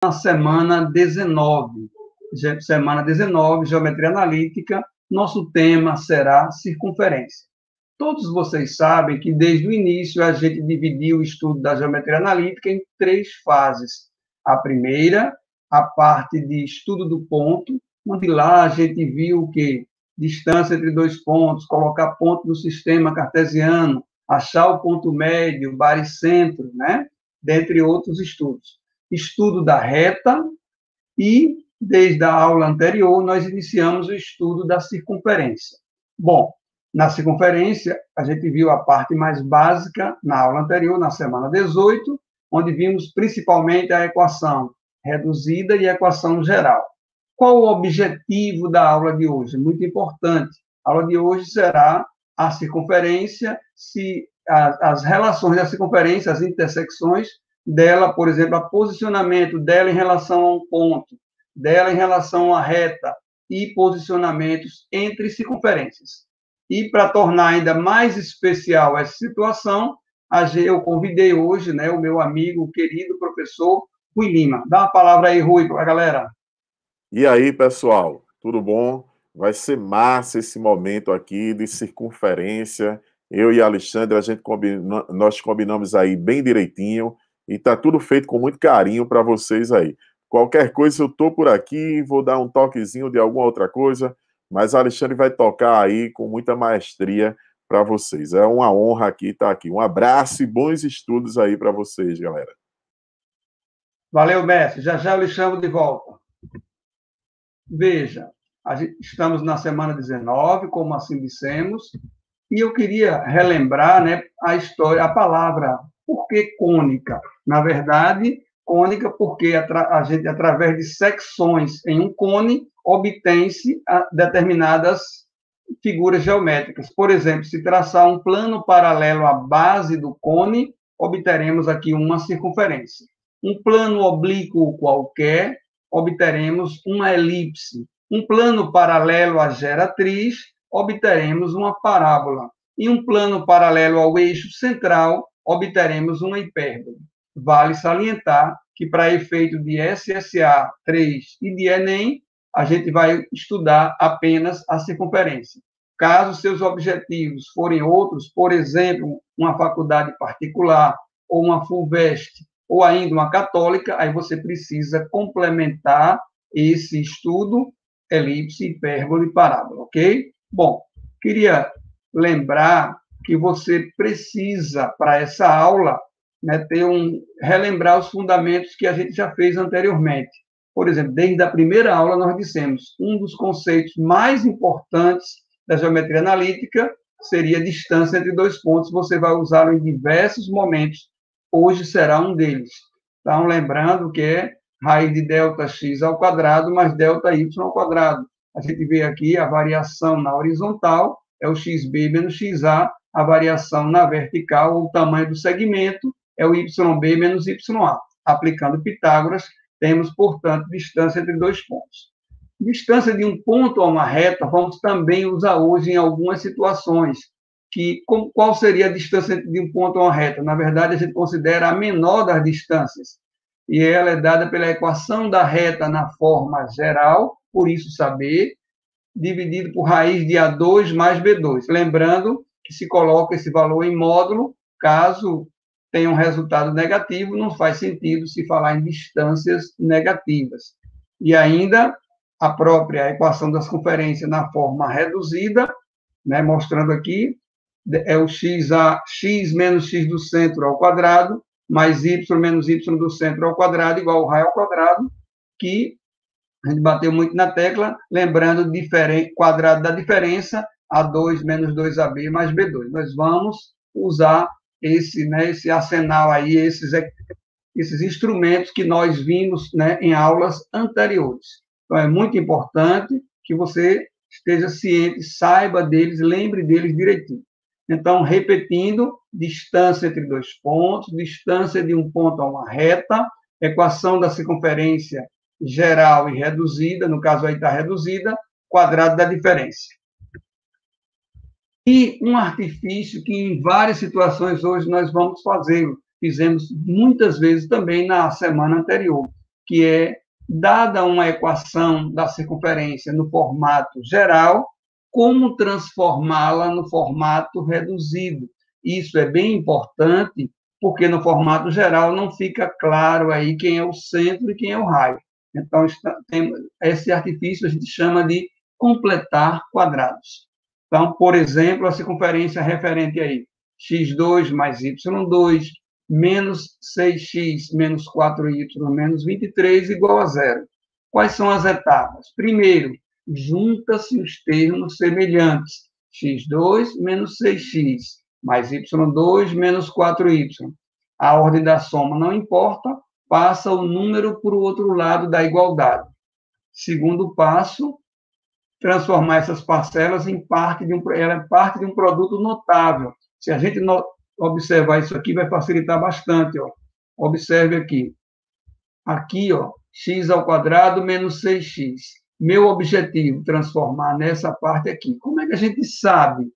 na semana 19. Semana 19, Geometria Analítica, nosso tema será circunferência. Todos vocês sabem que, desde o início, a gente dividiu o estudo da geometria analítica em 3 fases. A primeira, a parte de estudo do ponto, onde lá a gente viu o quê? Distância entre 2 pontos, colocar ponto no sistema cartesiano, achar o ponto médio, baricentro, né? Dentre outros estudos. Estudo da reta e, desde a aula anterior, nós iniciamos o estudo da circunferência. Bom, na circunferência, a gente viu a parte mais básica na aula anterior, na semana 18, onde vimos principalmente a equação reduzida e a equação geral. Qual o objetivo da aula de hoje? Muito importante. A aula de hoje será a circunferência, as relações da circunferência, as intersecções dela, por exemplo, o posicionamento dela em relação a um ponto, dela em relação à reta e posicionamentos entre circunferências. E, para tornar ainda mais especial essa situação, eu convidei hoje, né, o meu amigo, o querido professor Rui Lima. Dá uma palavra aí, Rui, para a galera. E aí, pessoal, tudo bom? Vai ser massa esse momento aqui de circunferência. Eu e Alexandre, nós combinamos aí bem direitinho e tá tudo feito com muito carinho para vocês aí. Qualquer coisa, eu tô por aqui, vou dar um toquezinho de alguma outra coisa, mas Alexandre vai tocar aí com muita maestria para vocês. É uma honra aqui estar aqui. Um abraço e bons estudos aí para vocês, galera. Valeu, mestre. Já já eu lhe chamo de volta. Veja, estamos na semana 19, como assim dissemos, e eu queria relembrar, né, a história, a palavra, por que cônica? Na verdade, cônica porque a gente, através de secções em um cone, obtém-se determinadas figuras geométricas. Por exemplo, se traçar um plano paralelo à base do cone, obteremos aqui uma circunferência. Um plano oblíquo qualquer, obteremos uma elipse. Um plano paralelo à geratriz, obteremos uma parábola. E um plano paralelo ao eixo central, obteremos uma hipérbole. Vale salientar que, para efeito de SSA 3 e de Enem, a gente vai estudar apenas a circunferência. Caso seus objetivos forem outros, por exemplo, uma faculdade particular ou uma FUVEST, ou ainda uma católica, aí você precisa complementar esse estudo, elipse, hipérbole e parábola, ok? Bom, queria lembrar que você precisa, para essa aula, né, relembrar os fundamentos que a gente já fez anteriormente. Por exemplo, desde a primeira aula nós dissemos, um dos conceitos mais importantes da geometria analítica seria a distância entre 2 pontos, você vai usá-lo em diversos momentos. Hoje será um deles. Então, lembrando que é raiz de delta x ao quadrado mais delta y ao quadrado. A gente vê aqui a variação na horizontal, é o xb menos xa, a variação na vertical, ou o tamanho do segmento, é o yb menos ya. Aplicando Pitágoras, temos, portanto, distância entre 2 pontos. Distância de um ponto a uma reta, vamos também usar hoje em algumas situações, qual seria a distância de um ponto a uma reta? Na verdade, a gente considera a menor das distâncias, e ela é dada pela equação da reta na forma geral, por isso saber, dividido por raiz de A2 mais B2. Lembrando que se coloca esse valor em módulo, caso tenha um resultado negativo, não faz sentido se falar em distâncias negativas. E ainda, a própria equação da circunferência na forma reduzida, né, mostrando aqui, é o x menos x do centro ao quadrado, mais y menos y do centro ao quadrado, igual ao raio ao quadrado, que a gente bateu muito na tecla, lembrando quadrado da diferença, A2 menos 2AB mais B2. Nós vamos usar esse arsenal aí, esses instrumentos que nós vimos, né, em aulas anteriores. Então, é muito importante que você esteja ciente, saiba deles, lembre deles direitinho. Então, repetindo, distância entre 2 pontos, distância de um ponto a uma reta, equação da circunferência geral e reduzida, no caso aí está reduzida, quadrado da diferença. E um artifício que em várias situações hoje nós vamos fazê-lo, fizemos muitas vezes também na semana anterior, que é, dada uma equação da circunferência no formato geral, como transformá-la no formato reduzido. Isso é bem importante, porque no formato geral não fica claro aí quem é o centro e quem é o raio. Então, esse artifício a gente chama de completar quadrados. Então, por exemplo, a circunferência referente aí, x2 mais y2 menos 6x menos 4y menos 23 igual a zero. Quais são as etapas? Primeiro, junta-se os termos semelhantes, x2 menos 6x, mais y2 menos 4y. A ordem da soma não importa, passa o número para o outro lado da igualdade. Segundo passo, transformar essas parcelas em parte de um produto notável. Se a gente observar isso aqui, vai facilitar bastante. Ó. Observe aqui. Aqui, ó, x ao quadrado menos 6x. Meu objetivo, transformar nessa parte aqui. Como é que a gente sabe?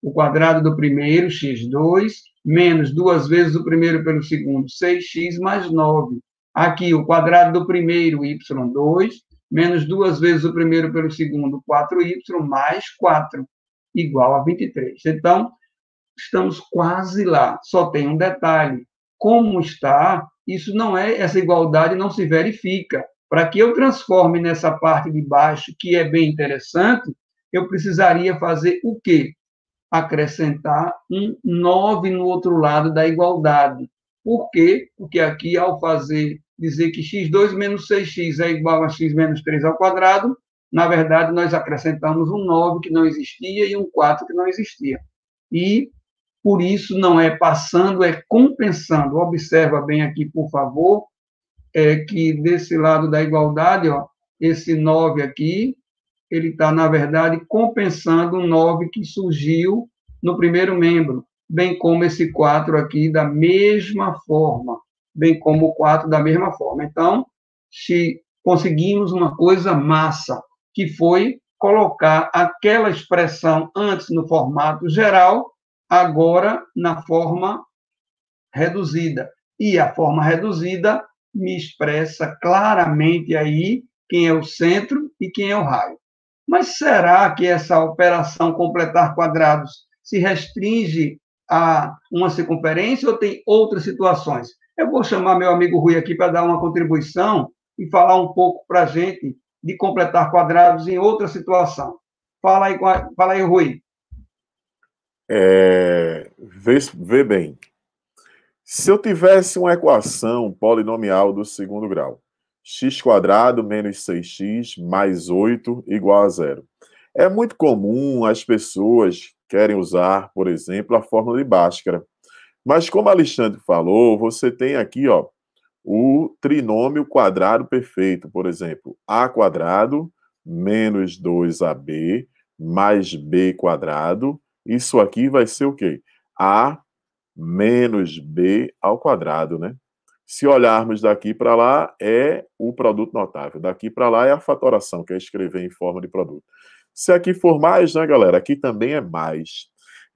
O quadrado do primeiro, x2, menos 2 vezes o primeiro pelo segundo, 6x mais 9. Aqui, o quadrado do primeiro, y2, menos 2 vezes o primeiro pelo segundo, 4y, mais 4, igual a 23. Então, estamos quase lá. Só tem um detalhe. Como está, essa igualdade não se verifica. Para que eu transforme nessa parte de baixo, que é bem interessante, eu precisaria fazer o quê? Acrescentar um 9 no outro lado da igualdade. Por quê? Porque aqui, ao dizer que x2 menos 6x é igual a x menos 3 ao quadrado, na verdade, nós acrescentamos um 9 que não existia e um 4 que não existia. E, por isso, não é passando, é compensando. Observa bem aqui, por favor, que desse lado da igualdade, ó, esse 9 aqui, ele está, na verdade, compensando o 9 que surgiu no primeiro membro, bem como esse 4 aqui da mesma forma, bem como o 4 da mesma forma. Então, se conseguimos uma coisa massa, que foi colocar aquela expressão antes no formato geral, agora na forma reduzida. E a forma reduzida me expressa claramente aí quem é o centro e quem é o raio. Mas será que essa operação completar quadrados se restringe a uma circunferência ou tem outras situações? Eu vou chamar meu amigo Rui aqui para dar uma contribuição e falar um pouco para a gente de completar quadrados em outra situação. Fala aí, Rui. Vê bem. Se eu tivesse uma equação polinomial do segundo grau, x² menos 6x mais 8 igual a zero. É muito comum as pessoas querem usar, por exemplo, a fórmula de Bhaskara. Mas como Alexandre falou, você tem aqui, ó, o trinômio quadrado perfeito, por exemplo, a² menos 2ab mais b². Isso aqui vai ser o quê? A menos b ao quadrado, né? Se olharmos daqui para lá, é o produto notável. Daqui para lá é a fatoração, que é escrever em forma de produto. Se aqui for mais, né, galera? Aqui também é mais.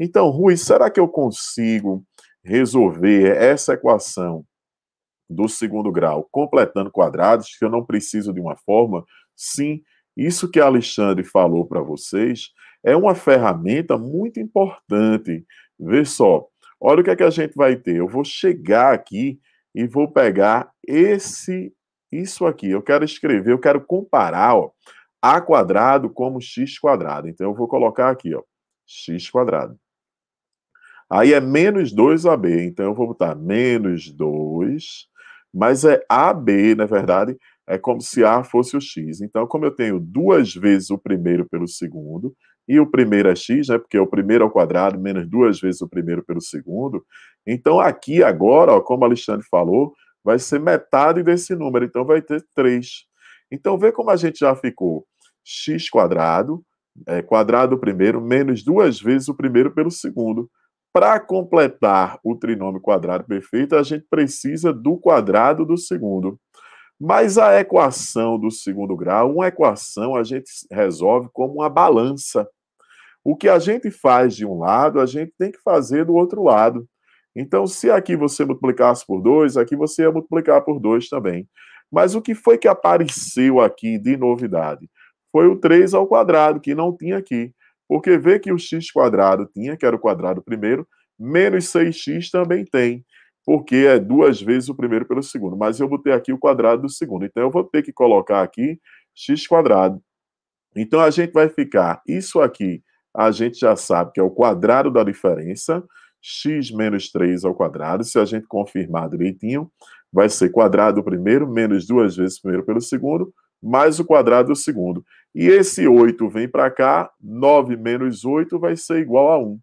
Então, Rui, será que eu consigo resolver essa equação do segundo grau completando quadrados, que eu não preciso de uma forma? Sim, isso que a Alexandre falou para vocês é uma ferramenta muito importante. Vê só, olha o que é que a gente vai ter. Eu vou chegar aqui e vou pegar isso aqui. Eu quero escrever, eu quero comparar, ó, a² como x². Então, eu vou colocar aqui, ó, x². Aí é menos 2ab. Então, eu vou botar menos 2, mas é ab, na verdade, é como se a fosse o x. Então, como eu tenho 2 vezes o primeiro pelo segundo, e o primeiro é x, né, porque é o primeiro ao quadrado menos 2 vezes o primeiro pelo segundo, então aqui agora, ó, como o Alexandre falou, vai ser metade desse número, então vai ter 3. Então, vê como a gente já ficou. X², quadrado do primeiro, menos 2 vezes o primeiro pelo segundo. Para completar o trinômio quadrado perfeito, a gente precisa do quadrado do segundo. Mas a equação do segundo grau, uma equação a gente resolve como uma balança. O que a gente faz de um lado, a gente tem que fazer do outro lado. Então, se aqui você multiplicasse por 2, aqui você ia multiplicar por 2 também. Mas o que foi que apareceu aqui de novidade? Foi o 3 ao quadrado, que não tinha aqui. Porque vê que o x quadrado tinha, que era o quadrado primeiro, menos 6x também tem, porque é 2 vezes o primeiro pelo segundo. Mas eu botei aqui o quadrado do segundo. Então, eu vou ter que colocar aqui x quadrado. Então, a gente vai ficar, isso aqui, a gente já sabe que é o quadrado da diferença, x menos 3 ao quadrado. Se a gente confirmar direitinho, vai ser quadrado do primeiro, menos 2 vezes o primeiro pelo segundo, mais o quadrado do segundo. E esse 8 vem para cá, 9 menos 8 vai ser igual a 1.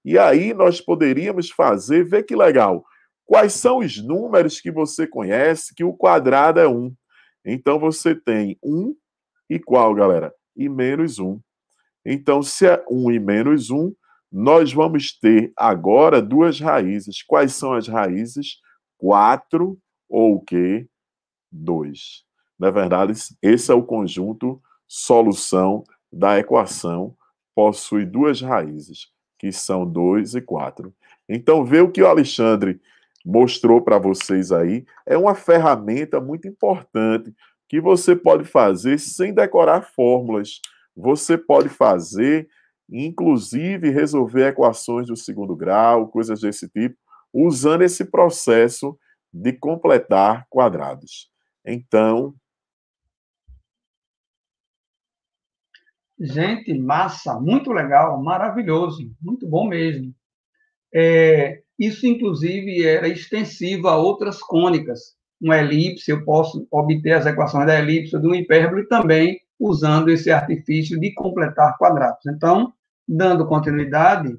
E aí nós poderíamos fazer, vê que legal, quais são os números que você conhece que o quadrado é 1. Então você tem 1 e qual, galera? E menos 1. Então, se é 1 e menos 1, nós vamos ter agora duas raízes. Quais são as raízes? 4 ou o quê? 2. Na verdade, esse é o conjunto solução da equação, possui duas raízes, que são 2 e 4. Então, vê o que o Alexandre mostrou para vocês aí, é uma ferramenta muito importante que você pode fazer sem decorar fórmulas. Você pode fazer, inclusive, resolver equações do segundo grau, coisas desse tipo, usando esse processo de completar quadrados. Então, gente, massa, muito legal, maravilhoso, muito bom mesmo. Isso, inclusive, era extensivo a outras cônicas. Uma elipse, eu posso obter as equações da elipse, de uma hipérbole, também usando esse artifício de completar quadrados. Então, dando continuidade,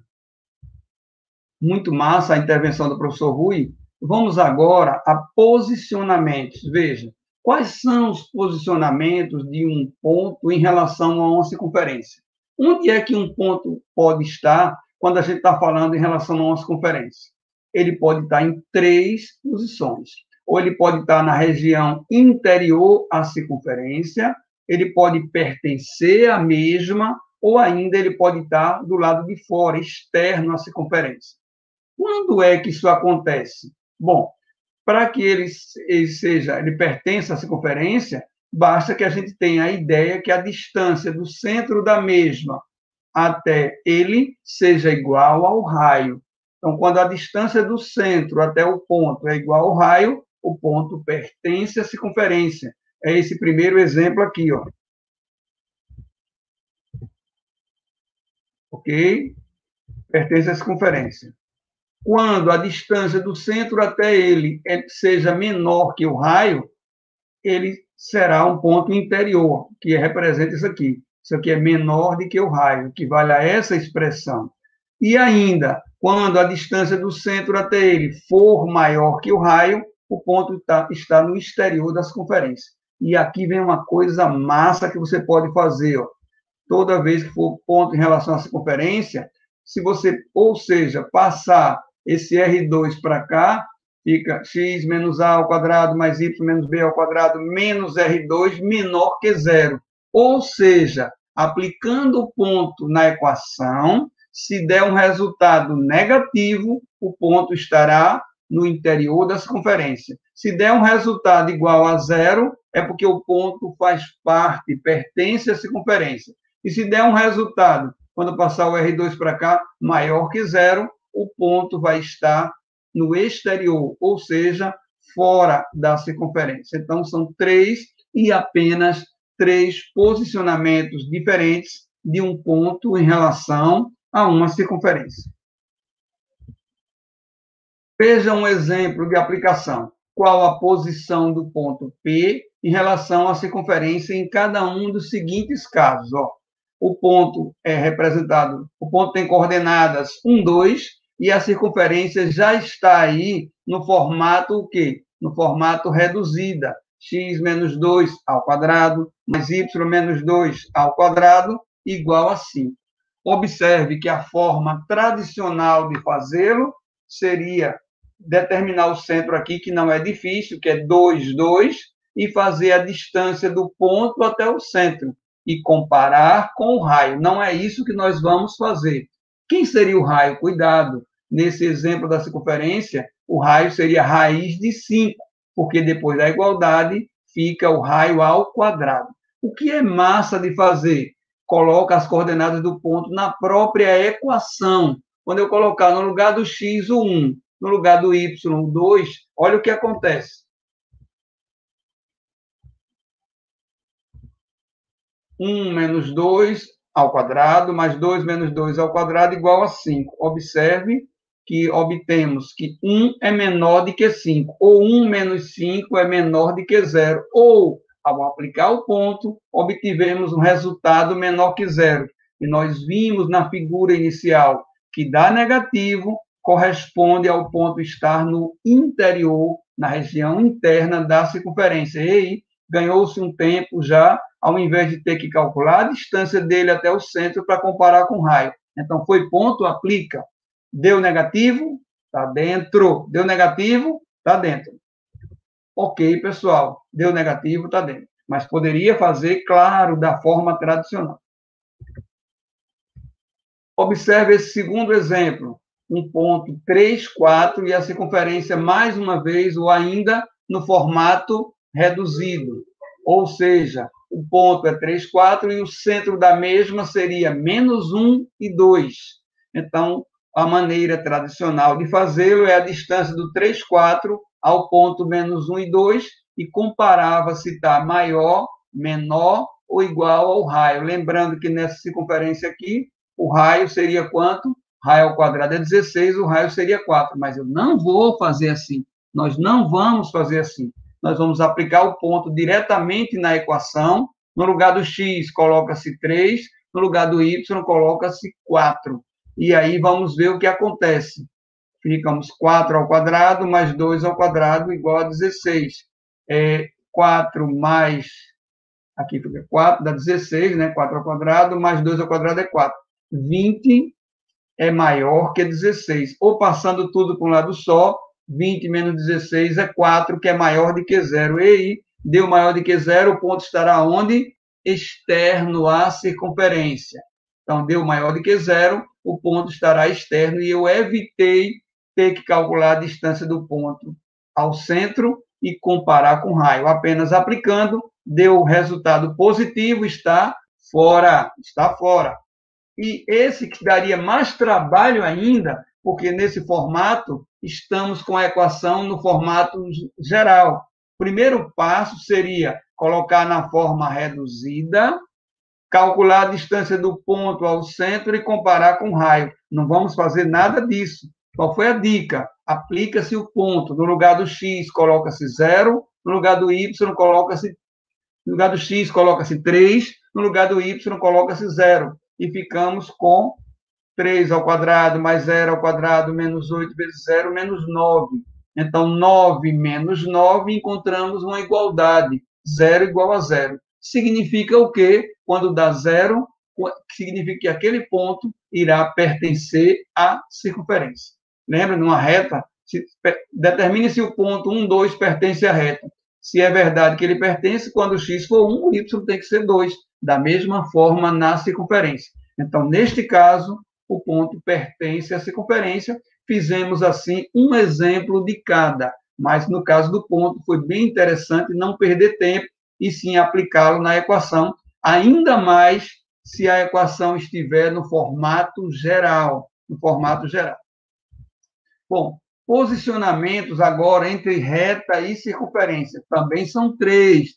muito massa a intervenção do professor Rui. Vamos agora a posicionamentos. Veja, quais são os posicionamentos de um ponto em relação a uma circunferência? Onde é que um ponto pode estar quando a gente está falando em relação a uma circunferência? Ele pode estar em 3 posições. Ou ele pode estar na região interior à circunferência, ele pode pertencer à mesma, ou ainda ele pode estar do lado de fora, externo à circunferência. Quando é que isso acontece? Bom, para que ele pertença à circunferência, basta que a gente tenha a ideia que a distância do centro da mesma até ele seja igual ao raio. Então, quando a distância do centro até o ponto é igual ao raio, o ponto pertence à circunferência. É esse primeiro exemplo aqui, ó. Ok? Pertence à circunferência. Quando a distância do centro até ele seja menor que o raio, ele será um ponto interior, que representa isso aqui. Isso aqui é menor do que o raio, que vale a essa expressão. E ainda, quando a distância do centro até ele for maior que o raio, o ponto está no exterior da circunferência. E aqui vem uma coisa massa que você pode fazer. Ó. Toda vez que for ponto em relação à circunferência, se você, ou seja, passar esse R2 para cá, fica x menos a ao quadrado mais y menos b ao quadrado menos R2 menor que zero. Ou seja, aplicando o ponto na equação, se der um resultado negativo, o ponto estará no interior da circunferência. Se der um resultado igual a zero, é porque o ponto faz parte, pertence à circunferência. E se der um resultado, quando passar o R2 para cá, maior que zero, o ponto vai estar no exterior, ou seja, fora da circunferência. Então, são 3 e apenas 3 posicionamentos diferentes de um ponto em relação a uma circunferência. Veja um exemplo de aplicação. Qual a posição do ponto P em relação à circunferência em cada um dos seguintes casos? Ó, o ponto é representado, o ponto tem coordenadas 1, 2, e a circunferência já está aí no formato o quê? No formato reduzida, x menos 2 ao quadrado, mais y menos 2 ao quadrado, igual a 5. Observe que a forma tradicional de fazê-lo seria determinar o centro aqui, que não é difícil, que é 2, 2, e fazer a distância do ponto até o centro, e comparar com o raio. Não é isso que nós vamos fazer. Quem seria o raio? Cuidado, nesse exemplo da circunferência, o raio seria raiz de 5, porque depois da igualdade fica o raio ao quadrado. O que é massa de fazer? Coloca as coordenadas do ponto na própria equação. Quando eu colocar no lugar do x o 1, no lugar do y o 2, olha o que acontece. 1 menos 2 ao quadrado, mais 2 menos 2 ao quadrado, igual a 5. Observe que obtemos que 1 é menor do que 5, ou 1 menos 5 é menor do que 0, ou, ao aplicar o ponto, obtivemos um resultado menor que 0. E nós vimos na figura inicial que dá negativo corresponde ao ponto estar no interior, na região interna da circunferência. E aí, ganhou-se um tempo já, ao invés de ter que calcular a distância dele até o centro para comparar com o raio. Então, foi ponto, aplica. Deu negativo, está dentro. Deu negativo, está dentro. Ok, pessoal, deu negativo, está dentro. Mas poderia fazer, claro, da forma tradicional. Observe esse segundo exemplo. Um ponto 3, 4 e a circunferência, mais uma vez, ou ainda no formato reduzido. Ou seja, o ponto é 3, 4 e o centro da mesma seria menos 1 e 2. Então, a maneira tradicional de fazê-lo é a distância do 3, 4 ao ponto menos 1 e 2 e comparava se está maior, menor ou igual ao raio. Lembrando que nessa circunferência aqui, o raio seria quanto? Raio ao quadrado é 16, o raio seria 4. Mas eu não vou fazer assim. Nós não vamos fazer assim. Nós vamos aplicar o ponto diretamente na equação. No lugar do x, coloca-se 3. No lugar do y, coloca-se 4. E aí vamos ver o que acontece. Ficamos 4 ao quadrado mais 2 ao quadrado igual a 16. 4 mais... Aqui fica 4, dá 16, né? 4 ao quadrado, mais 2 ao quadrado é 4. 20 é maior que 16. Ou passando tudo para um lado só, 20 menos 16 é 4, que é maior do que 0. E aí, deu maior do que 0, o ponto estará onde? Externo à circunferência. Então, deu maior do que 0, o ponto estará externo e eu evitei ter que calcular a distância do ponto ao centro e comparar com o raio. Apenas aplicando, deu o resultado positivo, está fora. Está fora. E esse que daria mais trabalho ainda, porque nesse formato estamos com a equação no formato geral. O primeiro passo seria colocar na forma reduzida, calcular a distância do ponto ao centro e comparar com o raio. Não vamos fazer nada disso. Qual foi a dica? Aplica-se o ponto. No lugar do x, coloca-se 0. No lugar do y, coloca-se... No lugar do x, coloca-se 3. No lugar do y, coloca-se 0. E ficamos com 3 ao quadrado mais 0 ao quadrado menos 8 vezes 0, menos 9. Então, 9 menos 9, encontramos uma igualdade. 0 igual a 0. Significa o quê? Quando dá 0, significa que aquele ponto irá pertencer à circunferência. Lembra, numa reta, determine se o ponto 1, 2 pertence à reta. Se é verdade que ele pertence, quando o x for 1, o y tem que ser 2. Da mesma forma na circunferência. Então, neste caso, o ponto pertence à circunferência. Fizemos, assim, um exemplo de cada. Mas, no caso do ponto, foi bem interessante não perder tempo e sim aplicá-lo na equação, ainda mais se a equação estiver no formato geral. No formato geral. Bom, posicionamentos agora entre reta e circunferência. Também são três.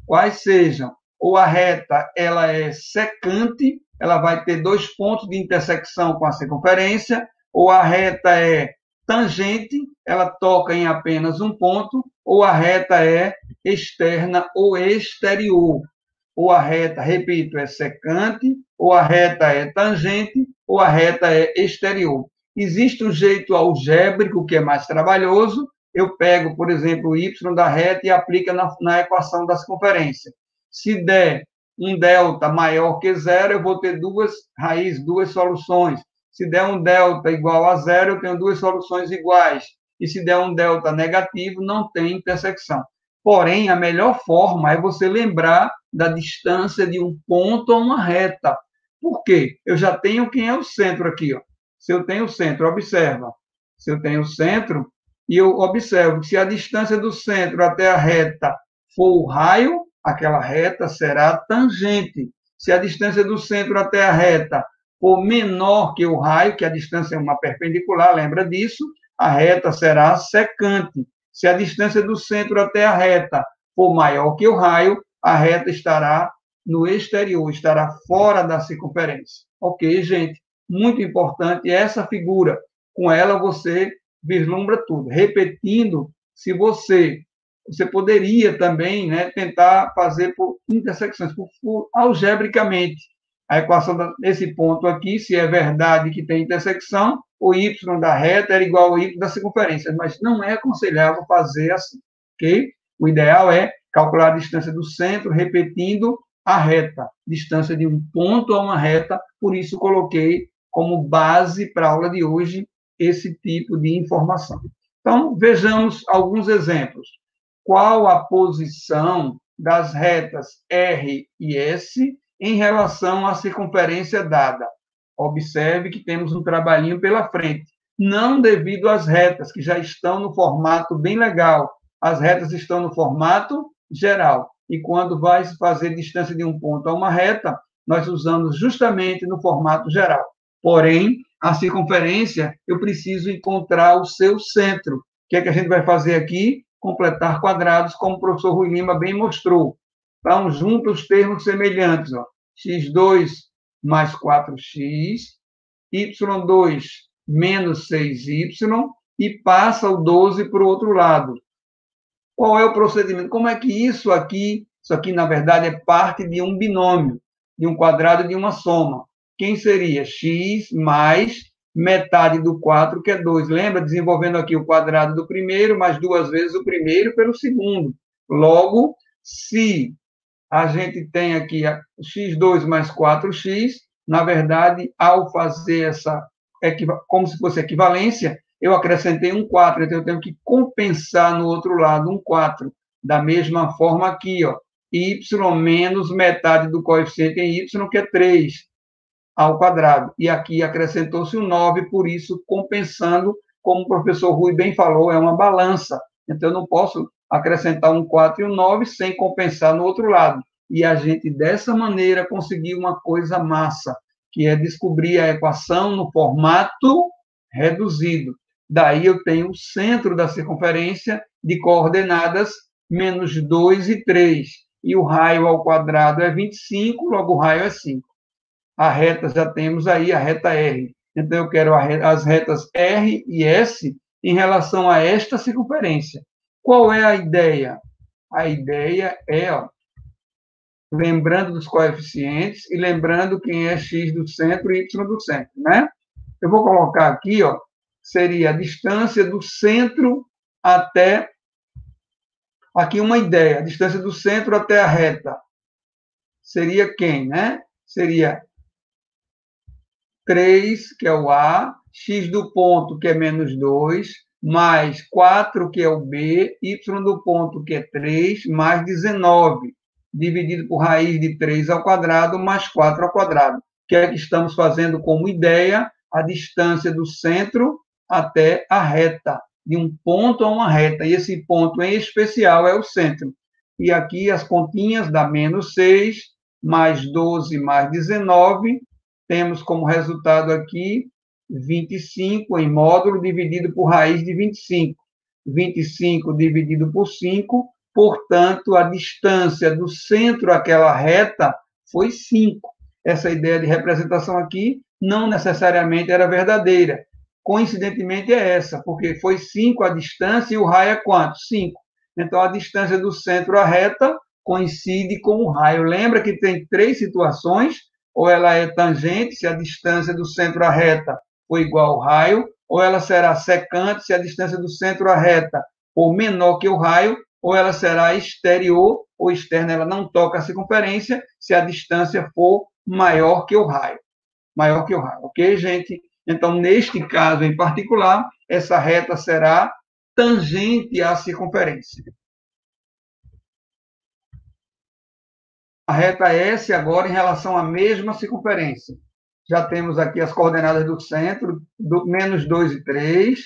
Quais sejam? Ou a reta ela é secante, ela vai ter 2 pontos de intersecção com a circunferência, ou a reta é tangente, ela toca em apenas um ponto, ou a reta é externa ou exterior. Ou a reta, repito, é secante, ou a reta é tangente, ou a reta é exterior. Existe um jeito algébrico que é mais trabalhoso. Eu pego, por exemplo, o y da reta e aplico na equação da circunferência. Se der um delta maior que 0, eu vou ter duas raízes, duas soluções. Se der um delta igual a 0, eu tenho duas soluções iguais. E se der um delta negativo, não tem intersecção. Porém, a melhor forma é você lembrar da distância de um ponto a uma reta. Por quê? Eu já tenho quem é o centro aqui. Ó. Se eu tenho o centro, observa. Se eu tenho o centro, e eu observo que se a distância do centro até a reta for o raio, aquela reta será tangente. Se a distância do centro até a reta for menor que o raio, que a distância é uma perpendicular, lembra disso, a reta será secante. Se a distância do centro até a reta for maior que o raio, a reta estará no exterior, estará fora da circunferência. Ok, gente? Muito importante essa figura. Com ela você vislumbra tudo. Repetindo, se você poderia também, né, tentar fazer por intersecções, por algebricamente. A equação desse ponto aqui, se é verdade que tem intersecção, o y da reta era igual ao y da circunferência, mas não é aconselhável fazer assim, ok? O ideal é calcular a distância do centro repetindo a reta, distância de um ponto a uma reta, por isso coloquei como base para a aula de hoje esse tipo de informação. Então, vejamos alguns exemplos. Qual a posição das retas R e S em relação à circunferência dada? Observe que temos um trabalhinho pela frente. Não devido às retas, que já estão no formato bem legal. As retas estão no formato geral. E quando vai fazer distância de um ponto a uma reta, nós usamos justamente no formato geral. Porém, a circunferência, eu preciso encontrar o seu centro. O que é que a gente vai fazer aqui? Completar quadrados, como o professor Rui Lima bem mostrou. Então, junta os termos semelhantes. Ó. x2 mais 4x, y2 menos 6y, e passa o 12 para o outro lado. Qual é o procedimento? Como é que isso aqui, na verdade, é parte de um binômio, de um quadrado de uma soma. Quem seria? X mais metade do 4, que é 2. Lembra? Desenvolvendo aqui o quadrado do primeiro, mais duas vezes o primeiro pelo segundo. Logo, se a gente tem aqui x2 mais 4x, na verdade, ao fazer essa, como se fosse equivalência, eu acrescentei um 4, então eu tenho que compensar no outro lado um 4. Da mesma forma aqui, ó, y menos metade do coeficiente em y, que é 3, ao quadrado. E aqui acrescentou-se um 9, por isso, compensando, como o professor Rui bem falou, é uma balança. Então, eu não posso acrescentar um 4 e um 9 sem compensar no outro lado. E a gente, dessa maneira, conseguiu uma coisa massa, que é descobrir a equação no formato reduzido. Daí eu tenho o centro da circunferência de coordenadas menos 2 e 3. E o raio ao quadrado é 25, logo o raio é 5. A reta, já temos aí a reta R. Então, eu quero as retas R e S em relação a esta circunferência. Qual é a ideia? A ideia é, ó, lembrando dos coeficientes e lembrando quem é x do centro e y do centro, né? Eu vou colocar aqui, ó, seria a distância do centro até... Aqui uma ideia, a distância do centro até a reta. Seria quem, né? Seria 3, que é o A, x do ponto, que é menos 2, mais 4, que é o B, y do ponto, que é 3, mais 19, dividido por raiz de 3 ao quadrado, mais 4 ao quadrado. Que é que estamos fazendo como ideia? A distância do centro até a reta, de um ponto a uma reta, e esse ponto em especial é o centro. E aqui as continhas dá menos 6, mais 12, mais 19, temos como resultado aqui 25 em módulo dividido por raiz de 25. 25 dividido por 5, portanto, a distância do centro àquela reta foi 5. Essa ideia de representação aqui não necessariamente era verdadeira. Coincidentemente é essa, porque foi 5 a distância e o raio é quanto? 5. Então, a distância do centro à reta coincide com o raio. Lembra que tem 3 situações, ou ela é tangente, se a distância do centro à reta for igual ao raio, ou ela será secante, se a distância do centro à reta for menor que o raio, ou ela será exterior ou externa, ela não toca a circunferência, se a distância for maior que o raio. Maior que o raio, ok, gente? Então, neste caso em particular, essa reta será tangente à circunferência. A reta S agora em relação à mesma circunferência. Já temos aqui as coordenadas do centro, menos 2 e 3,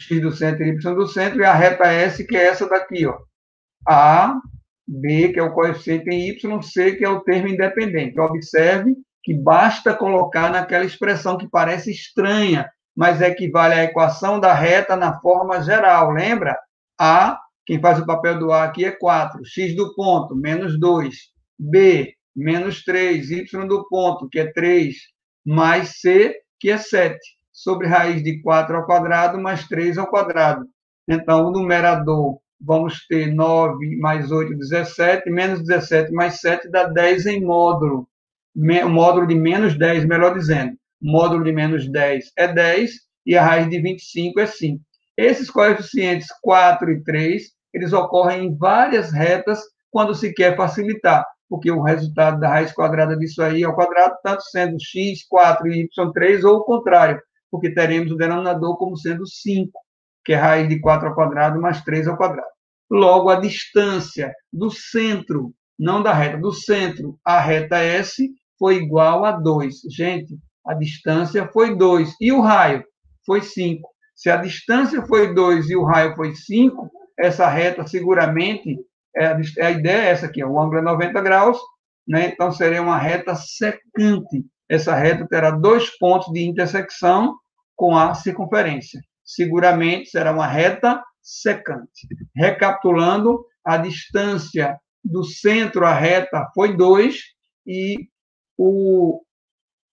x do centro e y do centro, e a reta S, que é essa daqui, ó. A, B, que é o coeficiente em Y, C, que é o termo independente. Observe que basta colocar naquela expressão que parece estranha, mas equivale à equação da reta na forma geral, lembra? A, quem faz o papel do A aqui é 4, x do ponto, menos 2, B, menos 3, y do ponto, que é 3, mais C, que é 7, sobre raiz de 4 ao quadrado mais 3 ao quadrado. Então, o numerador, vamos ter 9 mais 8, 17, menos 17 mais 7 dá 10 em módulo. O módulo de menos 10, melhor dizendo. O módulo de menos 10 é 10 e a raiz de 25 é 5. Esses coeficientes 4 e 3, eles ocorrem em várias retas quando se quer facilitar, porque o resultado da raiz quadrada disso aí ao quadrado, tanto sendo x4 e y3, ou o contrário, porque teremos o denominador como sendo 5, que é raiz de 4 ao quadrado mais 3 ao quadrado. Logo, a distância do centro, não da reta, do centro à reta S foi igual a 2. Gente, a distância foi 2. E o raio? Foi 5. Se a distância foi 2 e o raio foi 5, essa reta seguramente, a ideia é essa aqui, o ângulo é 90 graus, né? Então seria uma reta secante. Essa reta terá 2 pontos de intersecção com a circunferência. Seguramente será uma reta secante. Recapitulando, a distância do centro à reta foi 2 e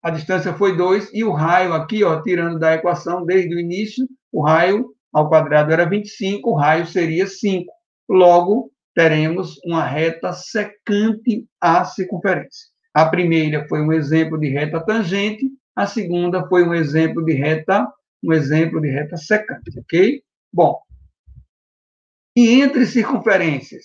a distância foi 2 e o raio aqui, ó, tirando da equação desde o início, o raio ao quadrado era 25, o raio seria 5. Logo, teremos uma reta secante à circunferência. A primeira foi um exemplo de reta tangente, a segunda foi um exemplo de reta secante, ok? Bom, e entre circunferências?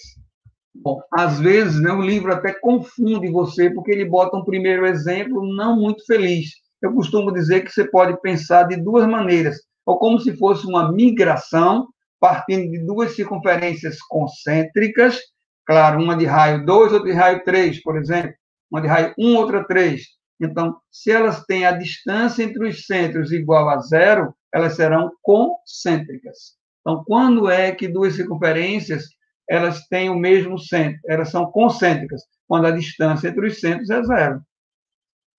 Bom, às vezes, né, o livro até confunde você, porque ele bota um primeiro exemplo não muito feliz. Eu costumo dizer que você pode pensar de duas maneiras, ou como se fosse uma migração, partindo de duas circunferências concêntricas, claro, uma de raio 2, outra de raio 3, por exemplo, uma de raio 1, outra 3. Então, se elas têm a distância entre os centros igual a zero, elas serão concêntricas. Então, quando é que duas circunferências elas têm o mesmo centro? Elas são concêntricas, quando a distância entre os centros é zero.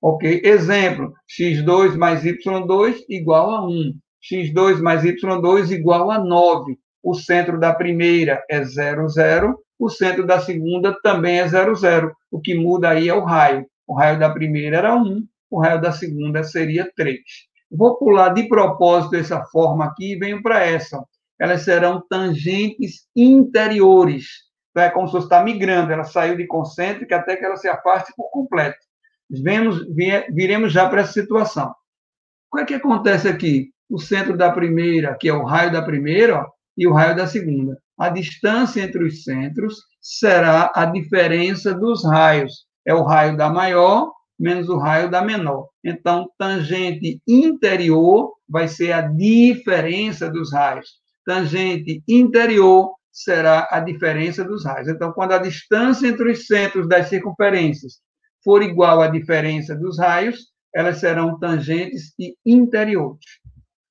Ok? Exemplo, x2 mais y2 igual a 1. x2 mais y2 igual a 9. O centro da primeira é 0, 0. O centro da segunda também é 0, 0. O que muda aí é o raio. O raio da primeira era 1, o raio da segunda seria 3. Vou pular de propósito essa forma aqui e venho para essa. Elas serão tangentes interiores. Então, é como se você está migrando. Ela saiu de concêntrica até que ela se afaste por completo. Viremos já para essa situação. O que é que acontece aqui? O centro da primeira, que é o raio da primeira, ó, e o raio da segunda. A distância entre os centros será a diferença dos raios. É o raio da maior menos o raio da menor. Então, tangente interior vai ser a diferença dos raios. Tangente interior será a diferença dos raios. Então, quando a distância entre os centros das circunferências for igual à diferença dos raios, elas serão tangentes e interiores.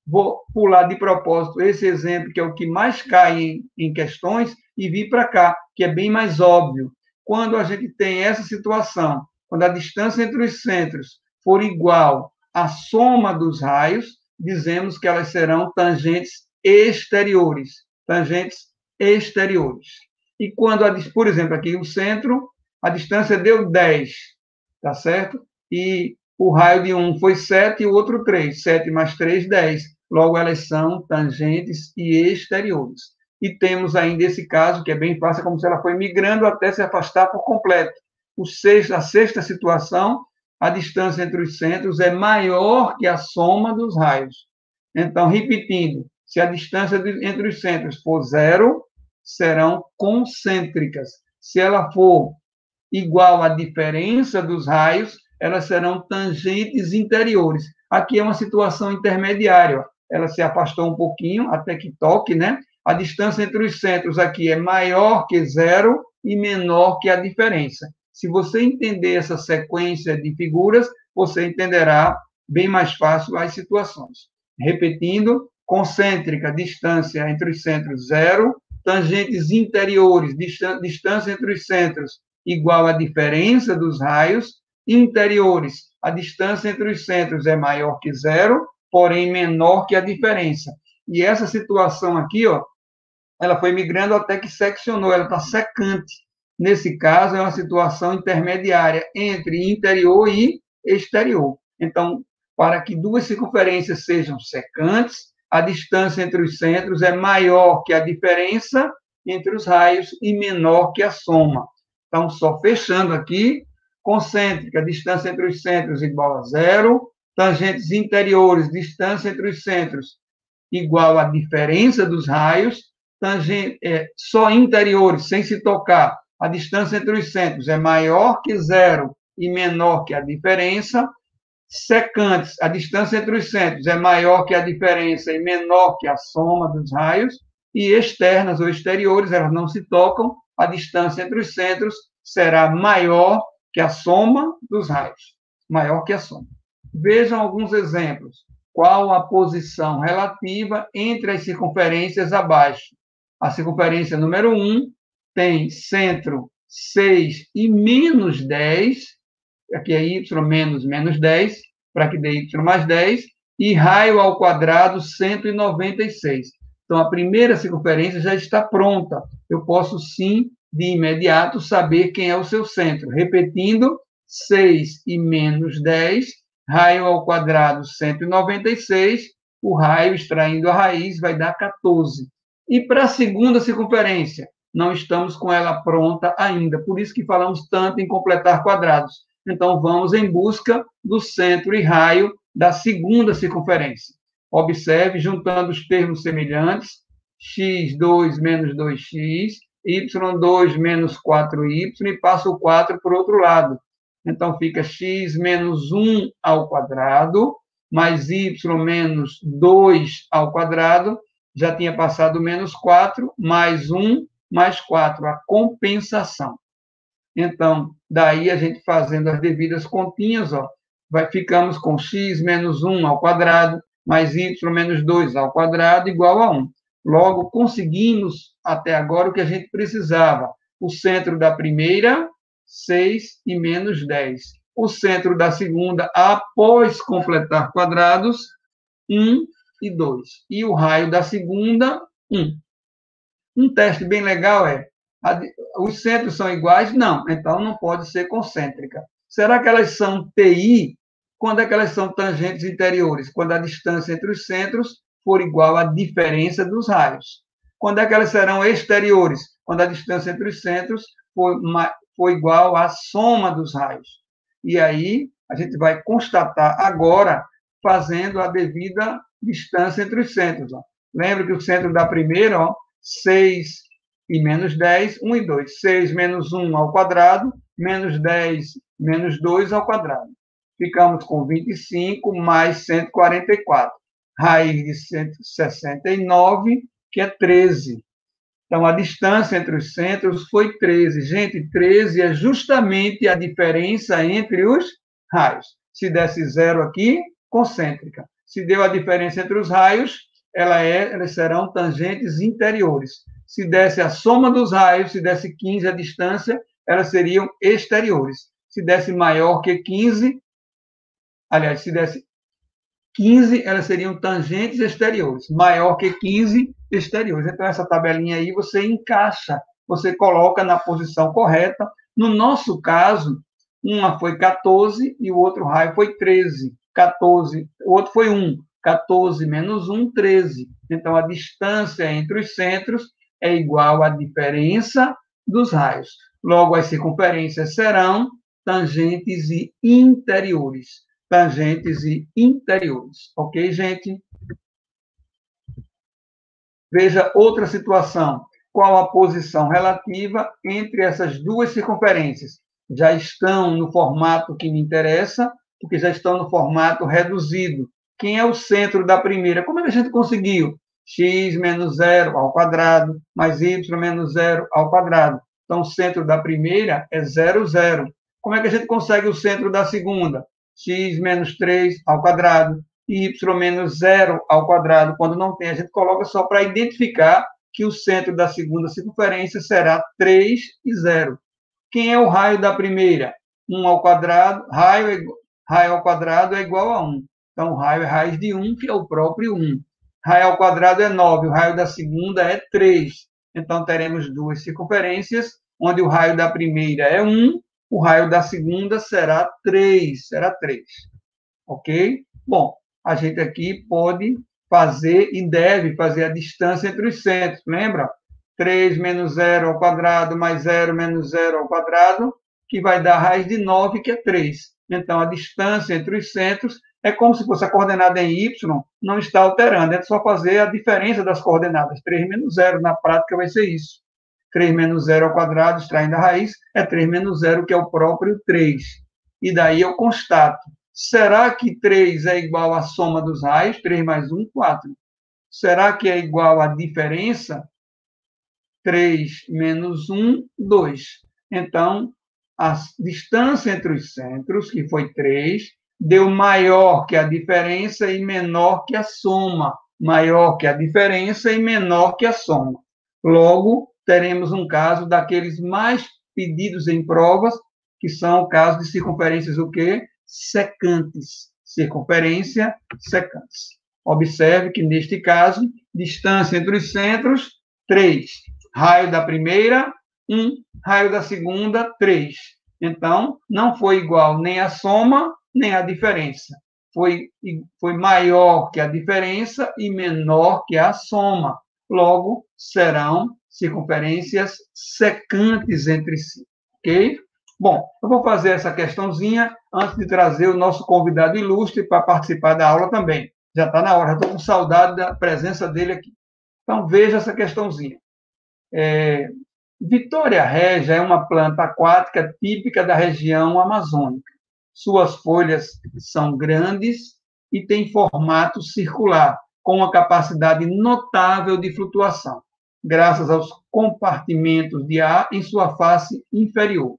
Vou pular de propósito esse exemplo, que é o que mais cai em questões, e vir para cá, que é bem mais óbvio. Quando a gente tem essa situação, quando a distância entre os centros for igual à soma dos raios, dizemos que elas serão tangentes exteriores. Tangentes exteriores. E quando, por exemplo, aqui o centro, a distância deu 10, tá certo? E o raio de um foi 7 e o outro 3. 7 mais 3, 10. Logo, elas são tangentes e exteriores. E temos ainda esse caso, que é bem fácil, como se ela foi migrando até se afastar por completo. A sexta situação, a distância entre os centros é maior que a soma dos raios. Então, repetindo, se a distância entre os centros for zero, serão concêntricas. Se ela for igual à diferença dos raios, elas serão tangentes interiores. Aqui é uma situação intermediária. Ela se afastou um pouquinho, até que toque, né? A distância entre os centros aqui é maior que zero e menor que a diferença. Se você entender essa sequência de figuras, você entenderá bem mais fácil as situações. Repetindo, concêntrica, distância entre os centros zero, tangentes interiores, distância entre os centros, igual à diferença dos raios. Interiores, a distância entre os centros é maior que zero, porém menor que a diferença. E essa situação aqui, ó, ela foi migrando até que seccionou, ela está secante. Nesse caso, é uma situação intermediária entre interior e exterior. Então, para que duas circunferências sejam secantes, a distância entre os centros é maior que a diferença entre os raios e menor que a soma. Então, só fechando aqui, concêntrica, distância entre os centros igual a zero, tangentes interiores, distância entre os centros igual à diferença dos raios, só interiores, sem se tocar, a distância entre os centros é maior que zero e menor que a diferença. Secantes, a distância entre os centros é maior que a diferença e menor que a soma dos raios. E externas ou exteriores, elas não se tocam, a distância entre os centros será maior que a soma dos raios. Maior que a soma. Vejam alguns exemplos. Qual a posição relativa entre as circunferências abaixo? A circunferência número 1 tem centro 6 e menos 10, aqui é y menos 10, para que dê y mais 10, e raio ao quadrado 196. Então, a primeira circunferência já está pronta. Eu posso, sim, de imediato, saber quem é o seu centro. Repetindo, 6 e menos 10, raio ao quadrado 196, o raio, extraindo a raiz, vai dar 14. E para a segunda circunferência, não estamos com ela pronta ainda, por isso que falamos tanto em completar quadrados. Então, vamos em busca do centro e raio da segunda circunferência. Observe, juntando os termos semelhantes, x2 menos 2x, y2 menos 4y, e passo o 4 para o outro lado. Então, fica x menos 1 ao quadrado, mais y menos 2 ao quadrado, já tinha passado menos 4, mais 1, mais 4, a compensação. Então, daí a gente fazendo as devidas continhas, ó, ficamos com x menos 1 ao quadrado, mais y menos 2 ao quadrado, igual a 1. Logo, conseguimos até agora o que a gente precisava. O centro da primeira, 6 e menos 10. O centro da segunda, após completar quadrados, 1 e 2. E o raio da segunda, 1. Um teste bem legal é, os centros são iguais? Não, então não pode ser concêntrica. Será que elas são TI? Quando é que elas são tangentes interiores? Quando a distância entre os centros for igual à diferença dos raios. Quando é que elas serão exteriores? Quando a distância entre os centros for igual à soma dos raios. E aí, a gente vai constatar agora, fazendo a devida distância entre os centros. Ó. Lembra que o centro da primeira, ó, 6 e menos 10, 1 e 2. 6 menos 1 ao quadrado, menos 10 menos 2 ao quadrado. Ficamos com 25 mais 144. Raiz de 169, que é 13. Então, a distância entre os centros foi 13. Gente, 13 é justamente a diferença entre os raios. Se desse zero aqui, concêntrica. Se deu a diferença entre os raios, elas serão tangentes interiores. Se desse a soma dos raios, se desse 15 a distância, elas seriam exteriores. Se desse maior que 15, aliás, se desse 15, elas seriam tangentes exteriores. Maior que 15, exteriores. Então, essa tabelinha aí você encaixa, você coloca na posição correta. No nosso caso, uma foi 14 e o outro raio foi 13. 14, o outro foi 1. 14 menos 1, 13. Então, a distância entre os centros é igual à diferença dos raios. Logo, as circunferências serão tangentes e interiores. Tangentes e interiores. Ok, gente? Veja outra situação. Qual a posição relativa entre essas duas circunferências? Já estão no formato que me interessa, porque já estão no formato reduzido. Quem é o centro da primeira? Como é que a gente conseguiu? X menos 0 ao quadrado, mais y menos 0 ao quadrado. Então, o centro da primeira é 0, 0. Como é que a gente consegue o centro da segunda? X menos 3 ao quadrado, y menos 0 ao quadrado. Quando não tem, a gente coloca só para identificar que o centro da segunda circunferência será 3 e 0. Quem é o raio da primeira? 1 ao quadrado, raio ao quadrado é igual a 1. Então, o raio é raiz de 1, que é o próprio 1. Raio ao quadrado é 9, o raio da segunda é 3. Então, teremos duas circunferências, onde o raio da primeira é 1, o raio da segunda será 3. Será 3. Ok? Bom, a gente aqui pode fazer e deve fazer a distância entre os centros. Lembra? 3 menos 0 ao quadrado mais 0 menos 0 ao quadrado, que vai dar a raiz de 9, que é 3. Então, a distância entre os centros é como se fosse a coordenada em y, não está alterando. É só fazer a diferença das coordenadas. 3 menos 0, na prática, vai ser isso. 3 menos 0 ao quadrado, extraindo a raiz, é 3 menos 0, que é o próprio 3. E daí eu constato. Será que 3 é igual à soma dos raios? 3 mais 1, 4. Será que é igual à diferença? 3 menos 1, 2. Então, a distância entre os centros, que foi 3, deu maior que a diferença e menor que a soma. Maior que a diferença e menor que a soma. Logo, teremos um caso daqueles mais pedidos em provas, que são o caso de circunferências o quê? Secantes. Circunferência secantes. Observe que, neste caso, distância entre os centros, 3. Raio da primeira, 1. Raio da segunda, 3. Então, não foi igual nem a soma, nem a diferença. Foi maior que a diferença e menor que a soma. Logo, serão circunferências secantes entre si. Ok? Bom, eu vou fazer essa questãozinha antes de trazer o nosso convidado ilustre para participar da aula também. Já está na hora, estou com saudade da presença dele aqui. Então, veja essa questãozinha. Vitória régia é uma planta aquática típica da região amazônica. Suas folhas são grandes e têm formato circular, com uma capacidade notável de flutuação, graças aos compartimentos de ar em sua face inferior.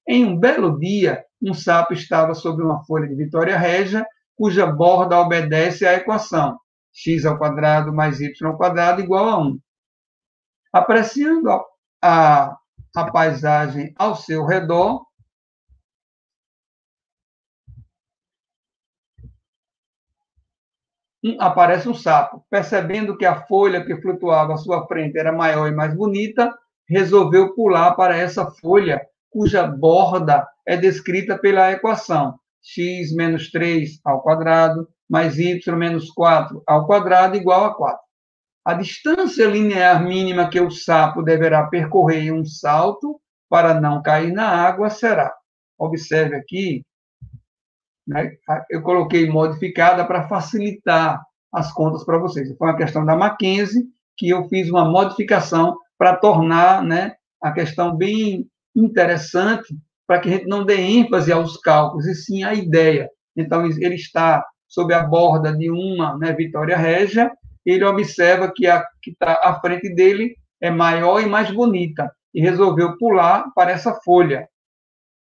Em um belo dia, um sapo estava sobre uma folha de Vitória régia, cuja borda obedece à equação x² mais y² igual a 1. Apreciando a paisagem ao seu redor, aparece um sapo. Percebendo que a folha que flutuava à sua frente era maior e mais bonita, resolveu pular para essa folha, cuja borda é descrita pela equação x menos 3 ao quadrado mais y menos 4 ao quadrado igual a 4. A distância linear mínima que o sapo deverá percorrer em um salto para não cair na água será. Observe aqui, né, eu coloquei modificada para facilitar as contas para vocês. Foi uma questão da Mackenzie que eu fiz uma modificação para tornar, né, a questão bem interessante, para que a gente não dê ênfase aos cálculos, e sim à ideia. Então, ele está sob a borda de uma, né, Vitória régia, ele observa que a que está à frente dele é maior e mais bonita, e resolveu pular para essa folha.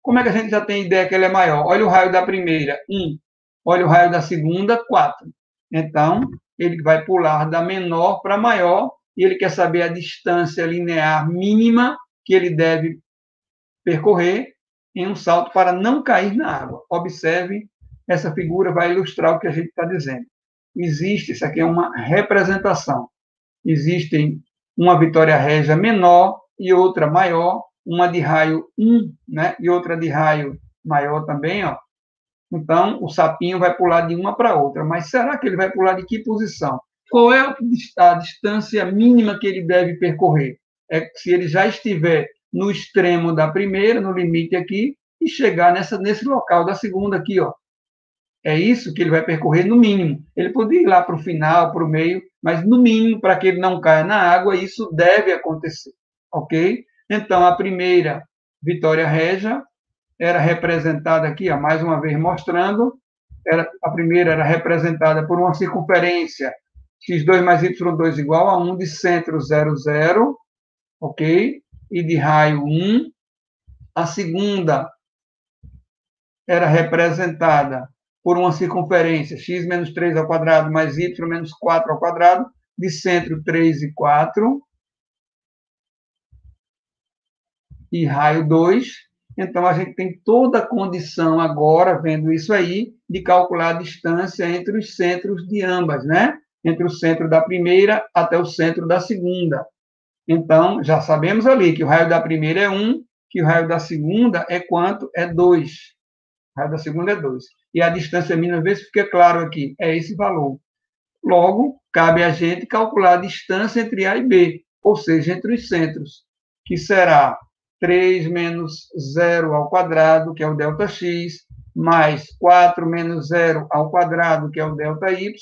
Como é que a gente já tem ideia que ela é maior? Olha o raio da primeira, 1. Olha o raio da segunda, 4. Então, ele vai pular da menor para maior, e ele quer saber a distância linear mínima que ele deve percorrer em um salto para não cair na água. Observe, essa figura vai ilustrar o que a gente está dizendo. Isso aqui é uma representação. Existem uma Vitória régia menor e outra maior, uma de raio 1, né, e outra de raio maior também, ó. Então, o sapinho vai pular de uma para outra. Mas será que ele vai pular de que posição? Qual é a distância mínima que ele deve percorrer? É se ele já estiver no extremo da primeira, no limite aqui, e chegar nesse local da segunda aqui, ó. É isso que ele vai percorrer no mínimo. Ele poderia ir lá para o final, para o meio, mas no mínimo, para que ele não caia na água, isso deve acontecer. Ok? Então, a primeira Vitória régia era representada aqui, ó, mais uma vez mostrando, a primeira era representada por uma circunferência x2 mais y2 igual a 1 de centro 0, 0, ok? E de raio 1. A segunda era representada por uma circunferência x menos 3 ao quadrado mais y menos 4 ao quadrado, de centro 3 e 4. e raio 2. Então, a gente tem toda a condição agora, vendo isso aí, de calcular a distância entre os centros de ambas, né? Entre o centro da primeira até o centro da segunda. Então, já sabemos ali que o raio da primeira é 1, que o raio da segunda é quanto? É 2. O raio da segunda é 2. E a distância mínima, vê se fica claro aqui, é esse valor. Logo, cabe a gente calcular a distância entre A e B, ou seja, entre os centros, que será 3 menos 0 ao quadrado, que é o ΔX, mais 4 menos 0 ao quadrado, que é o ΔY,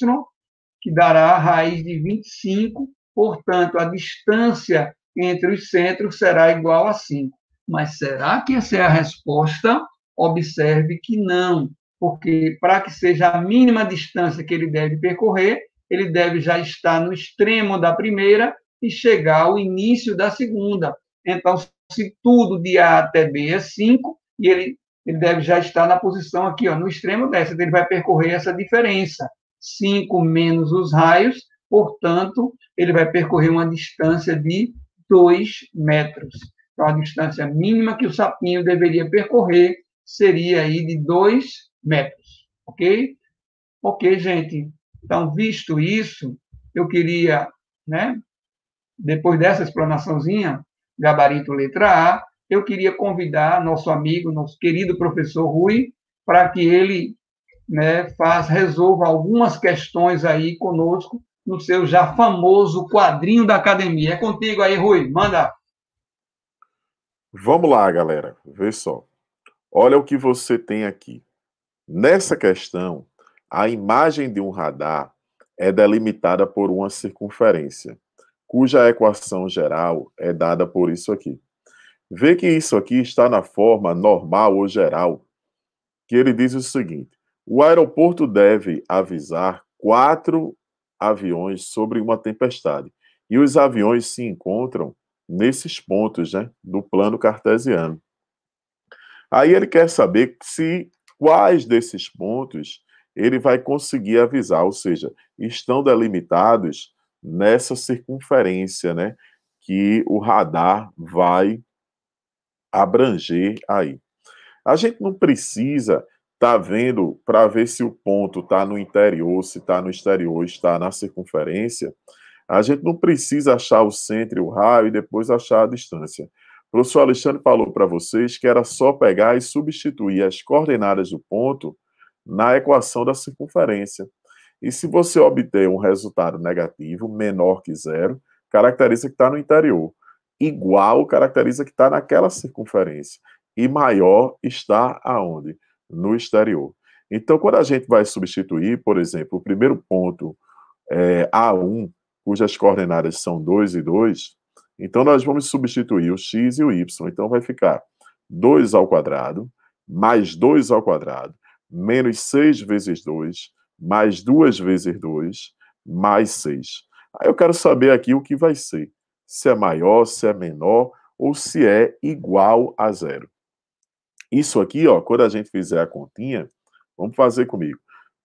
que dará a raiz de 25. Portanto, a distância entre os centros será igual a 5. Mas será que essa é a resposta? Observe que não, porque para que seja a mínima distância que ele deve percorrer, ele deve já estar no extremo da primeira e chegar ao início da segunda. Então, se tudo de A até B é 5, e ele deve já estar na posição aqui, no extremo dessa, ele vai percorrer essa diferença. 5 menos os raios, portanto, ele vai percorrer uma distância de 2 metros. Então, a distância mínima que o sapinho deveria percorrer seria aí de 2 metros, ok? Ok, gente. Então, visto isso, eu queria, né, depois dessa explanaçãozinha, gabarito letra A, eu queria convidar nosso amigo, nosso querido professor Rui, para que ele, né, resolva algumas questões aí conosco no seu já famoso quadrinho da academia. É contigo aí, Rui. Manda. Vamos lá, galera. Vê só. Olha o que você tem aqui. Nessa questão, a imagem de um radar é delimitada por uma circunferência, cuja equação geral é dada por isso aqui. Vê que isso aqui está na forma normal ou geral, que ele diz o seguinte: o aeroporto deve avisar 4 aviões sobre uma tempestade. E os aviões se encontram nesses pontos, né, do plano cartesiano. Aí ele quer saber se quais desses pontos ele vai conseguir avisar, ou seja, estão delimitados nessa circunferência, né, que o radar vai abranger aí. A gente não precisa estar vendo para ver se o ponto está no interior, se está no exterior, está na circunferência. A gente não precisa achar o centro e o raio e depois achar a distância. O professor Alexandre falou para vocês que era só pegar e substituir as coordenadas do ponto na equação da circunferência. E se você obter um resultado negativo, menor que 0, caracteriza que está no interior. Igual caracteriza que está naquela circunferência. E maior está aonde? No exterior. Então, quando a gente vai substituir, por exemplo, o primeiro ponto A1, cujas coordenadas são 2 e 2, então nós vamos substituir o x e o y. Então vai ficar 2 ao quadrado, mais 2 ao quadrado, menos 6 vezes 2, mais 2 vezes 2, mais 6. Aí eu quero saber aqui o que vai ser. Se é maior, se é menor, ou se é igual a 0. Isso aqui, ó, quando a gente fizer a continha, vamos fazer comigo.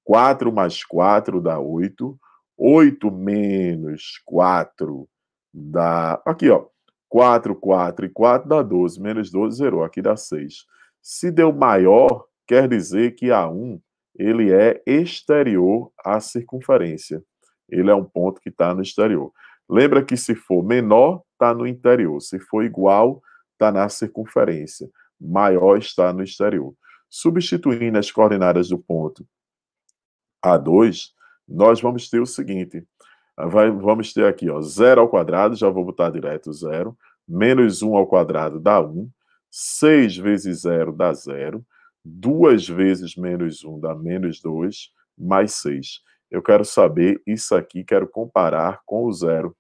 4 mais 4 dá 8. 8 menos 4 dá... Aqui, ó. 4, 4 e 4 dá 12. Menos 12, zerou. Aqui dá 6. Se deu maior, quer dizer que A1 ele é exterior à circunferência. Ele é um ponto que está no exterior. Lembra que se for menor, está no interior. Se for igual, está na circunferência. Maior está no exterior. Substituindo as coordenadas do ponto A2, nós vamos ter o seguinte. Vamos ter aqui, ó, 0 ao quadrado, já vou botar direto 0. Menos 1 ao quadrado dá 1. 6 vezes 0 dá 0. 2 vezes menos 1 dá menos 2, mais 6. Eu quero saber isso aqui, quero comparar com o 0. O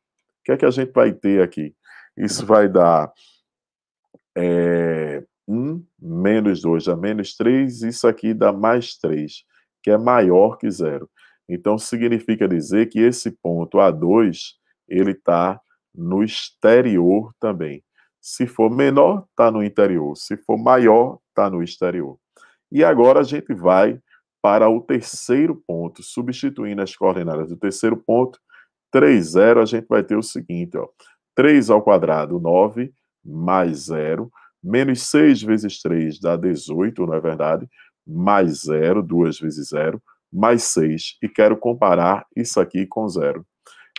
que é que a gente vai ter aqui? Isso vai dar 1 menos 2 dá menos 3, isso aqui dá mais 3, que é maior que 0. Então, significa dizer que esse ponto A2, ele está no exterior também. Se for menor, está no interior. Se for maior, está no exterior. E agora a gente vai para o terceiro ponto, substituindo as coordenadas do terceiro ponto, 3, 0, a gente vai ter o seguinte, ó, 3 ao quadrado, 9, mais 0, Menos 6 vezes 3 dá 18, não é verdade? Mais 0, 2 vezes 0, mais 6. E quero comparar isso aqui com 0.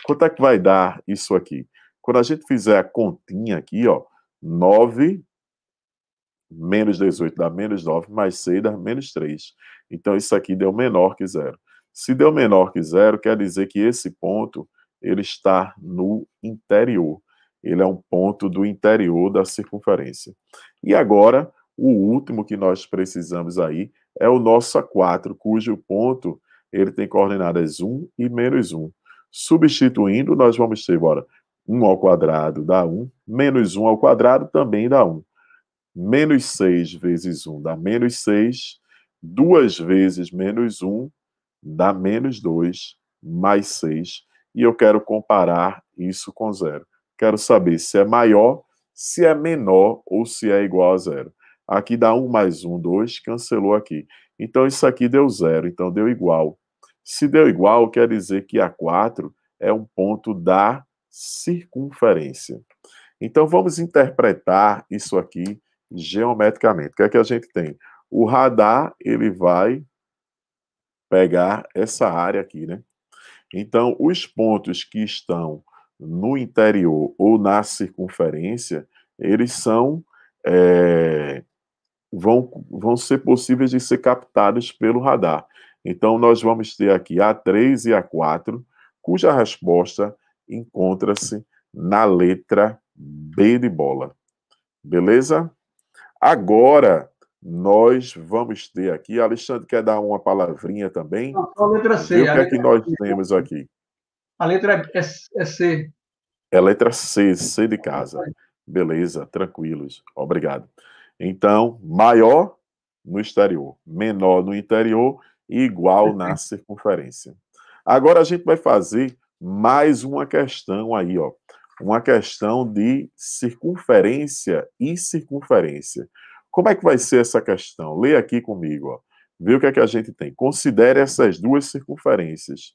Quanto é que vai dar isso aqui? Quando a gente fizer a continha aqui, ó, 9 menos 18 dá menos 9, mais 6 dá menos 3. Então, isso aqui deu menor que 0. Se deu menor que 0, quer dizer que esse ponto ele está no interior. Ele é um ponto do interior da circunferência. E agora, o último que nós precisamos aí é o nosso A4, cujo ponto ele tem coordenadas 1 e menos 1. Substituindo, nós vamos ter, bora, 1 ao quadrado dá 1, menos 1 ao quadrado também dá 1. Menos 6 vezes 1 dá menos 6. 2 vezes menos 1 dá menos 2, mais 6. E eu quero comparar isso com 0. Quero saber se é maior, se é menor ou se é igual a 0. Aqui dá 1 mais 1, 2, cancelou aqui. Então, isso aqui deu 0, então deu igual. Se deu igual, quer dizer que A4 é um ponto da circunferência. Então, vamos interpretar isso aqui geometricamente. O que é que a gente tem? O radar, ele vai pegar essa área aqui, né? Então, os pontos que estão no interior ou na circunferência, eles vão ser possíveis de ser captados pelo radar. Então, nós vamos ter aqui A3 e A4, cuja resposta encontra-se na letra B de bola. Beleza? Agora, nós vamos ter aqui, Alexandre quer dar uma palavrinha também? Não, só a letra Vê C. o que é que nós temos aqui. A letra é C. É a letra C, C de casa. Beleza, tranquilos. Obrigado. Então, maior no exterior, menor no interior e igual na circunferência. Agora a gente vai fazer mais uma questão aí, ó. Uma questão de circunferência e circunferência. Como é que vai ser essa questão? Lê aqui comigo, ó. Vê o que é que a gente tem. Considere essas duas circunferências.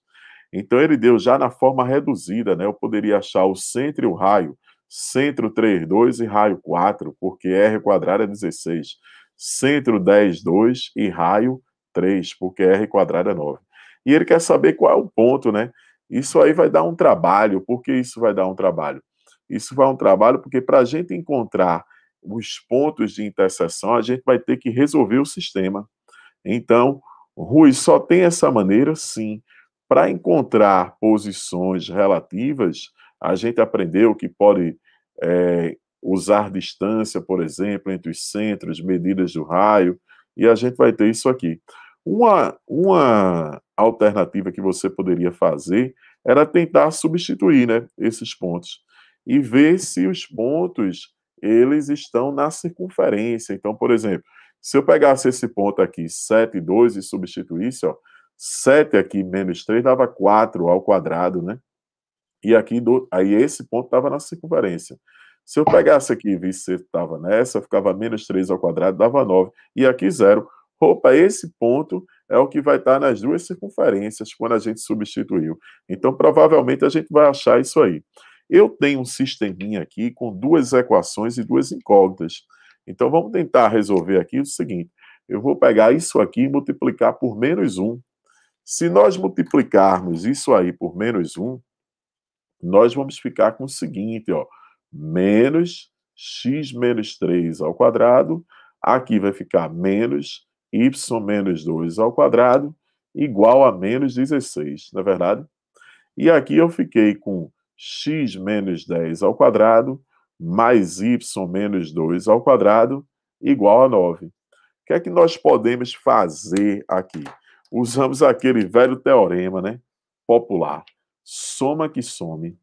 Então, ele deu já na forma reduzida, né? Eu poderia achar o centro e o raio. Centro 3, 2 e raio 4, porque r quadrado é 16. Centro 10, 2 e raio 3, porque r quadrado é 9. E ele quer saber qual é o ponto, né? Isso aí vai dar um trabalho. Por que isso vai dar um trabalho? Isso vai dar um trabalho porque para a gente encontrar os pontos de interseção, a gente vai ter que resolver o sistema. Então, Rui, só tem essa maneira? Sim. Para encontrar posições relativas, a gente aprendeu que pode usar distância, por exemplo, entre os centros, medidas do raio, e a gente vai ter isso aqui. Uma alternativa que você poderia fazer era tentar substituir, né, esses pontos e ver se os pontos eles estão na circunferência. Então, por exemplo, se eu pegasse esse ponto aqui, 7, 2, e substituísse, ó, 7 aqui menos 3 dava 4 ao quadrado, né? E aqui, aí esse ponto estava na circunferência. Se eu pegasse aqui e visse se estava nessa, ficava menos 3 ao quadrado, dava 9. E aqui 0. Opa, esse ponto é o que vai estar nas duas circunferências quando a gente substituiu. Então, provavelmente, a gente vai achar isso aí. Eu tenho um sisteminha aqui com duas equações e duas incógnitas. Então, vamos tentar resolver aqui o seguinte. Eu vou pegar isso aqui e multiplicar por menos 1. Se nós multiplicarmos isso aí por menos 1, nós vamos ficar com o seguinte, ó, menos x menos 3 ao quadrado, aqui vai ficar menos y menos 2 ao quadrado, igual a menos 16, não é verdade? E aqui eu fiquei com x menos 10 ao quadrado, mais y menos 2 ao quadrado, igual a 9. O que é que nós podemos fazer aqui? Usamos aquele velho teorema, né? Popular. Soma que some.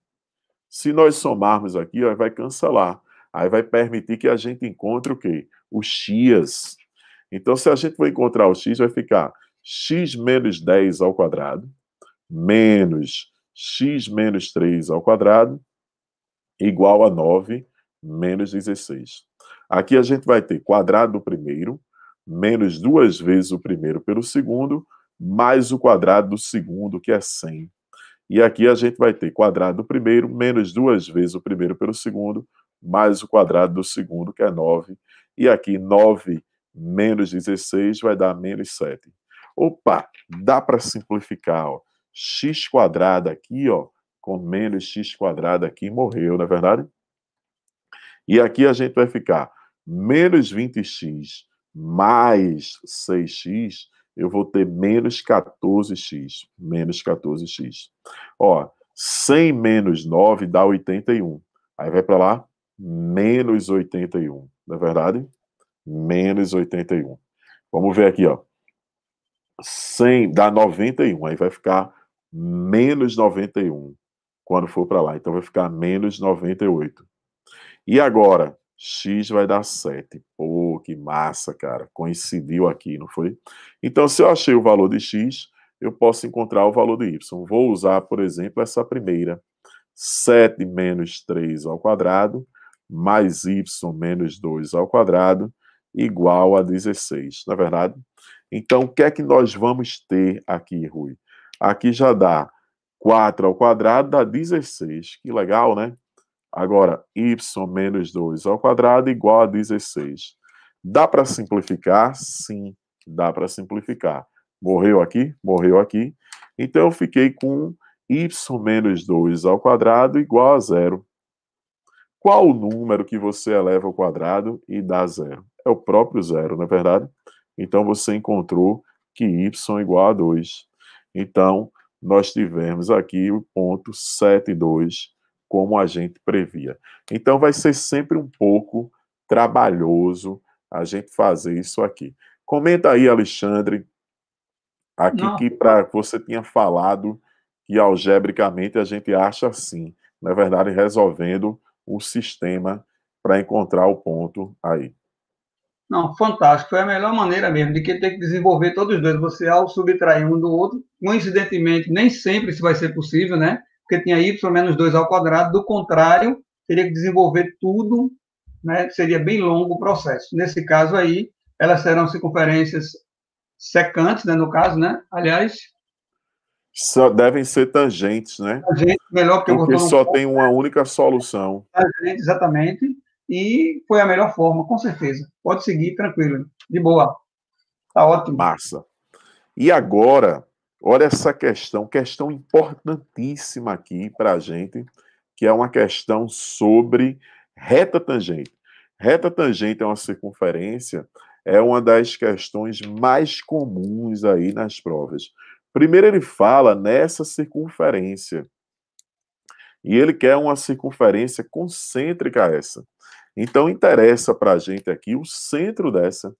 Se nós somarmos aqui, ó, vai cancelar. Aí vai permitir que a gente encontre o quê? O x. Então, se a gente for encontrar o x, vai ficar x menos 10 ao quadrado, menos x menos 3 ao quadrado, igual a 9 menos 16. Aqui a gente vai ter quadrado do primeiro, menos 2 vezes o primeiro pelo segundo, mais o quadrado do segundo, que é 100. E aqui a gente vai ter quadrado do primeiro, menos 2 vezes o primeiro pelo segundo, mais o quadrado do segundo, que é 9. E aqui 9 menos 16 vai dar menos 7. Opa, dá para simplificar, ó. X quadrado aqui, ó, com menos x quadrado aqui, morreu, não é verdade? E aqui a gente vai ficar menos 20x mais 6x, eu vou ter menos 14x. Menos 14x. Ó, 100 menos 9 dá 81. Aí vai para lá, menos 81. Não é verdade? Menos 81. Vamos ver aqui, ó. 100 dá 91. Aí vai ficar menos 91 quando for para lá. Então vai ficar menos 98. E agora, x vai dar 7. Pô, que massa, cara. Coincidiu aqui, não foi? Então, se eu achei o valor de x, eu posso encontrar o valor de y. Vou usar, por exemplo, essa primeira. 7 menos 3 ao quadrado, mais y menos 2 ao quadrado, igual a 16. Não é verdade? Então, o que é que nós vamos ter aqui, Rui? Aqui já dá 4 ao quadrado, dá 16. Que legal, né? Agora, y menos 2 ao quadrado igual a 16. Dá para simplificar? Sim, dá para simplificar. Morreu aqui? Morreu aqui. Então, eu fiquei com y menos 2 ao quadrado igual a 0. Qual o número que você eleva ao quadrado e dá 0? É o próprio 0, não é verdade? Então, você encontrou que y igual a 2. Então, nós tivemos aqui o ponto 7,2, como a gente previa. Então, vai ser sempre um pouco trabalhoso a gente fazer isso aqui. Comenta aí, Alexandre, aqui Não, que para você tinha falado que algebricamente a gente acha assim, na verdade, resolvendo o sistema para encontrar o ponto aí. não, fantástico. Foi a melhor maneira mesmo de que ter que desenvolver todos os dois. Você, ao subtrair um do outro, coincidentemente, nem sempre isso vai ser possível, né? Porque tinha y menos 2 ao quadrado. Do contrário, teria que desenvolver tudo, né? Seria bem longo o processo. Nesse caso aí, elas serão circunferências secantes, né? No caso, né? Aliás, Só devem ser tangentes, né? a gente, melhor porque eu Porque botou no só tem uma única solução. tangente, exatamente. E foi a melhor forma, com certeza. Pode seguir tranquilo, de boa. Tá ótimo. Massa. E agora, olha essa questão importantíssima aqui para a gente, que é uma questão sobre reta tangente. Reta tangente é uma circunferência, é uma das questões mais comuns aí nas provas. Primeiro ele fala nessa circunferência, e ele quer uma circunferência concêntrica a essa. Então interessa para a gente aqui o centro dessa.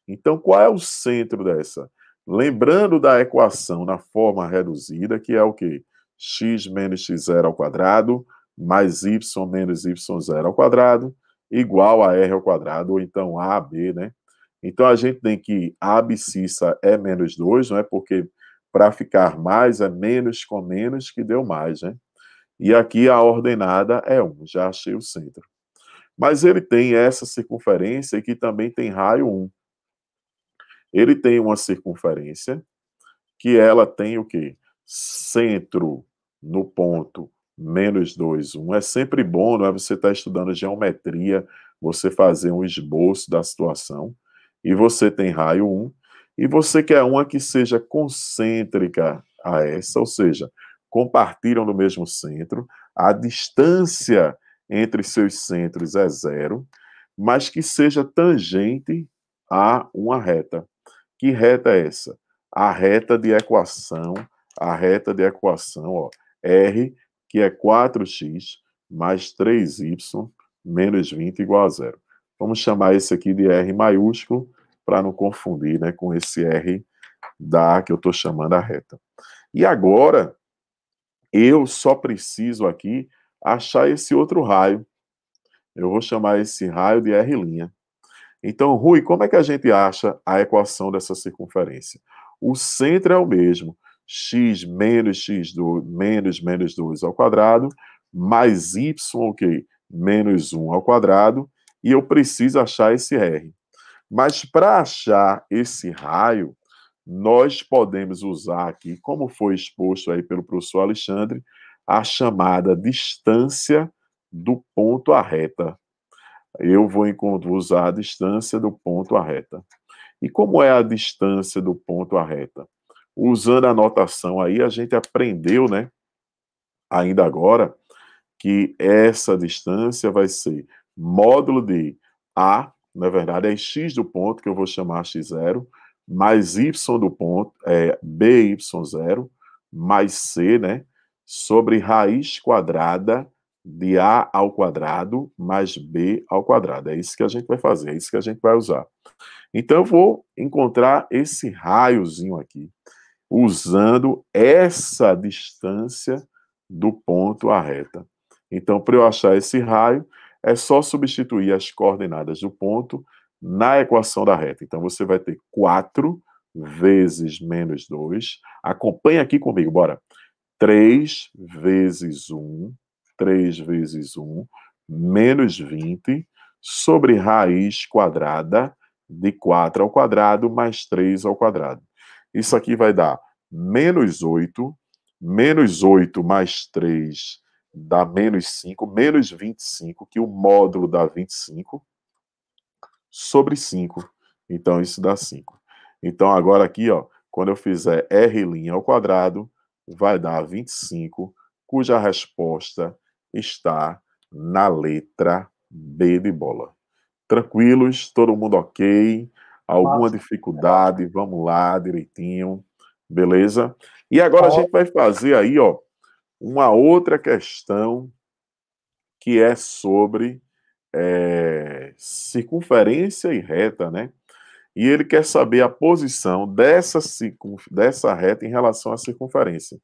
Então, qual é o centro dessa? Lembrando da equação na forma reduzida, que é o quê? X menos x0 ao quadrado, mais y menos y0 ao quadrado, igual a r ao quadrado, ou então a, b, né? Então, a gente tem que a abscissa é menos 2, não é? Porque para ficar mais é menos com menos que deu mais, né? E aqui a ordenada é 1, já achei o centro. Mas ele tem essa circunferência que também tem raio 1. Ele tem uma circunferência que ela tem o quê? Centro no ponto menos 2, 1. É sempre bom, não é? Você está estudando geometria, você fazer um esboço da situação, e você tem raio 1, e você quer uma que seja concêntrica a essa, ou seja, compartilham no mesmo centro, a distância entre seus centros é 0, mas que seja tangente a uma reta. Que reta é essa? A reta de equação, ó, R, que é 4x mais 3y menos 20 igual a 0. Vamos chamar esse aqui de R maiúsculo, para não confundir, né, com esse R da que eu estou chamando a reta. E agora, eu só preciso aqui achar esse outro raio. Eu vou chamar esse raio de R'. Então, Rui, como é que a gente acha a equação dessa circunferência? O centro é o mesmo, x menos x2 menos 2 ao quadrado, mais y, o quê? Menos 1 ao quadrado, e eu preciso achar esse R. Mas para achar esse raio, nós podemos usar aqui, como foi exposto aí pelo professor Alexandre, a chamada distância do ponto à reta. eu vou usar a distância do ponto à reta. E como é a distância do ponto à reta? Usando a notação aí, a gente aprendeu, né, ainda agora, que essa distância vai ser módulo de A, na verdade é x do ponto, que eu vou chamar x0, mais y do ponto, by0, mais c, né, sobre raiz quadrada de A ao quadrado mais B ao quadrado. É isso que a gente vai fazer, é isso que a gente vai usar. Então, eu vou encontrar esse raiozinho aqui, usando essa distância do ponto à reta. Então, para eu achar esse raio, é só substituir as coordenadas do ponto na equação da reta. Então, você vai ter 4 vezes menos 2. Acompanha aqui comigo, bora. 3 vezes 1, 3 vezes 1, menos 20, sobre raiz quadrada de 4 ao quadrado mais 3 ao quadrado. Isso aqui vai dar menos 8 mais 3 dá menos 5, menos 25, que o módulo dá 25, sobre 5. Então, isso dá 5. Então, agora aqui, ó, quando eu fizer R' ao quadrado, vai dar 25, cuja resposta está na letra B de bola. Tranquilos? Todo mundo ok? Alguma Massa. dificuldade? Vamos lá, direitinho. Beleza? E agora a gente vai fazer aí, ó, uma outra questão que é sobre circunferência e reta, né? E ele quer saber a posição dessa reta em relação à circunferência.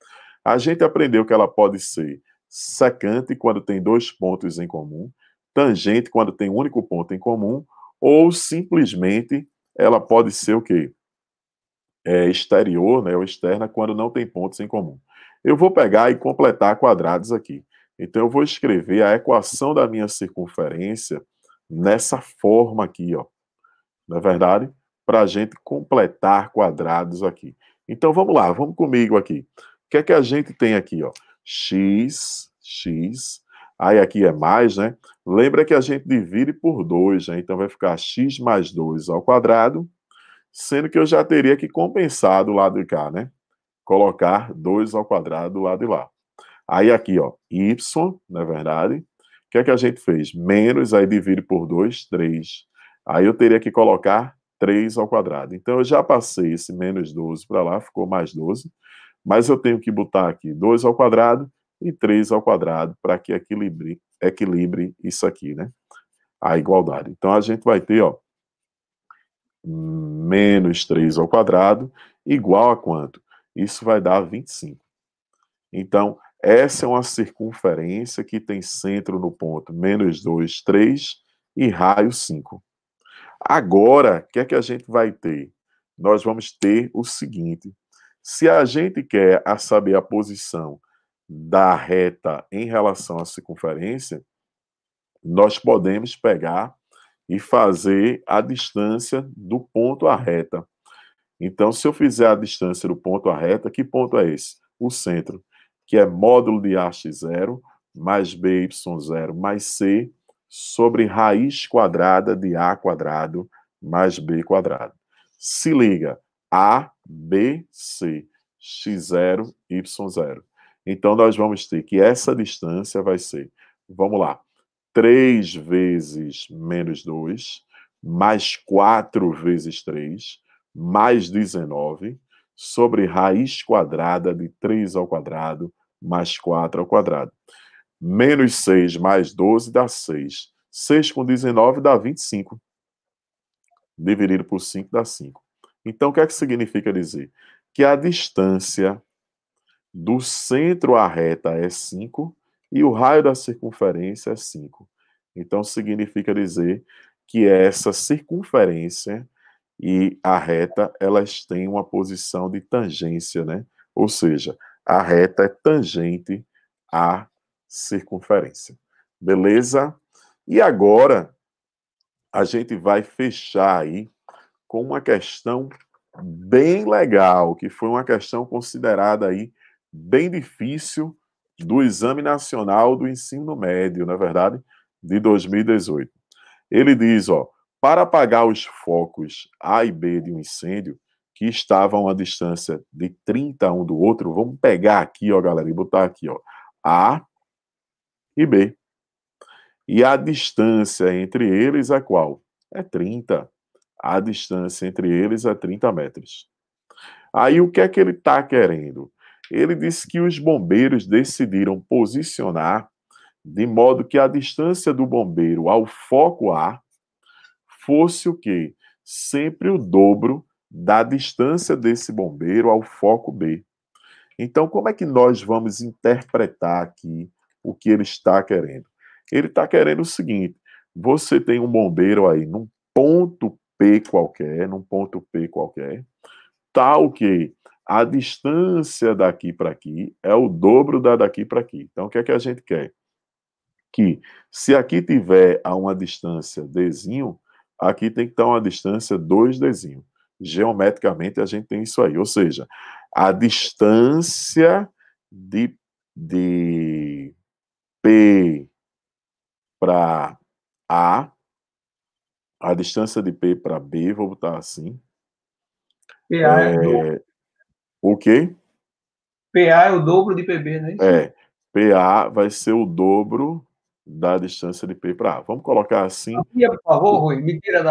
A gente aprendeu que ela pode ser secante quando tem dois pontos em comum, tangente quando tem um único ponto em comum, ou simplesmente ela pode ser o quê? Exterior, né, ou externa, quando não tem pontos em comum. Eu vou pegar e completar quadrados aqui. Então, eu vou escrever a equação da minha circunferência nessa forma aqui, ó. Não é verdade? Para a gente completar quadrados aqui. Então, vamos lá, vamos comigo aqui. O que é que a gente tem aqui, ó? X, aí aqui é mais, né? Lembra que a gente divide por 2, né? Então, vai ficar x mais 2 ao quadrado, sendo que eu já teria que compensar do lado de cá, né? Colocar 2 ao quadrado do lado de lá. Aí aqui, ó, y, não é verdade? O que é que a gente fez? Menos, aí divide por 2, 3. Aí eu teria que colocar 3 ao quadrado. Então eu já passei esse menos 12 para lá, ficou mais 12. Mas eu tenho que botar aqui 2 ao quadrado e 3 ao quadrado para que equilibre isso aqui, né? A igualdade. Então a gente vai ter, ó, menos 3 ao quadrado, igual a quanto? Isso vai dar 25. Então, essa é uma circunferência que tem centro no ponto menos 2, 3 e raio 5. Agora, o que é que a gente vai ter? Nós vamos ter o seguinte: se a gente quer saber a posição da reta em relação à circunferência, nós podemos pegar e fazer a distância do ponto à reta. Então, se eu fizer a distância do ponto à reta, que ponto é esse? O centro, que é módulo de AX0 mais BY0 mais C sobre raiz quadrada de A quadrado mais B quadrado. Se liga, A, B, C, X0, Y0. Então, nós vamos ter que essa distância vai ser, vamos lá, 3 vezes menos 2, mais 4 vezes 3, mais 19, sobre raiz quadrada de 3 ao quadrado, mais 4 ao quadrado. Menos 6 mais 12 dá 6. 6 com 19 dá 25. Dividido por 5 dá 5. Então, o que é que significa dizer? Que a distância do centro à reta é 5 e o raio da circunferência é 5. Então, significa dizer que essa circunferência e a reta, elas têm uma posição de tangência, né? Ou seja, a reta é tangente à circunferência. Beleza? E agora, a gente vai fechar aí com uma questão bem legal, que foi uma questão considerada aí bem difícil do Exame Nacional do Ensino Médio, na verdade, de 2018. Ele diz, ó, para apagar os focos A e B de um incêndio, que estavam a uma distância de 30 um do outro, vamos pegar aqui, ó, galera, e botar aqui, ó, A e B. E a distância entre eles é qual? É 30. A distância entre eles é 30 metros. Aí o que é que ele está querendo? Ele disse que os bombeiros decidiram posicionar de modo que a distância do bombeiro ao foco A fosse o quê? Sempre o dobro da distância desse bombeiro ao foco B. Então, como é que nós vamos interpretar aqui o que ele está querendo? Ele está querendo o seguinte: você tem um bombeiro aí num ponto P qualquer, tal que a distância daqui para aqui é o dobro da daqui para aqui. Então, o que é que a gente quer? Que se aqui tiver a uma distância Dzinho, aqui tem que estar uma distância 2Dzinho. Geometricamente, a gente tem isso aí. Ou seja, a distância de P para a distância de P para B, vou botar assim. PA é, o quê? PA é o dobro de PB, não é isso? PA vai ser o dobro da distância de P para A. Vamos colocar assim. Amplia, por favor, Rui. Me tira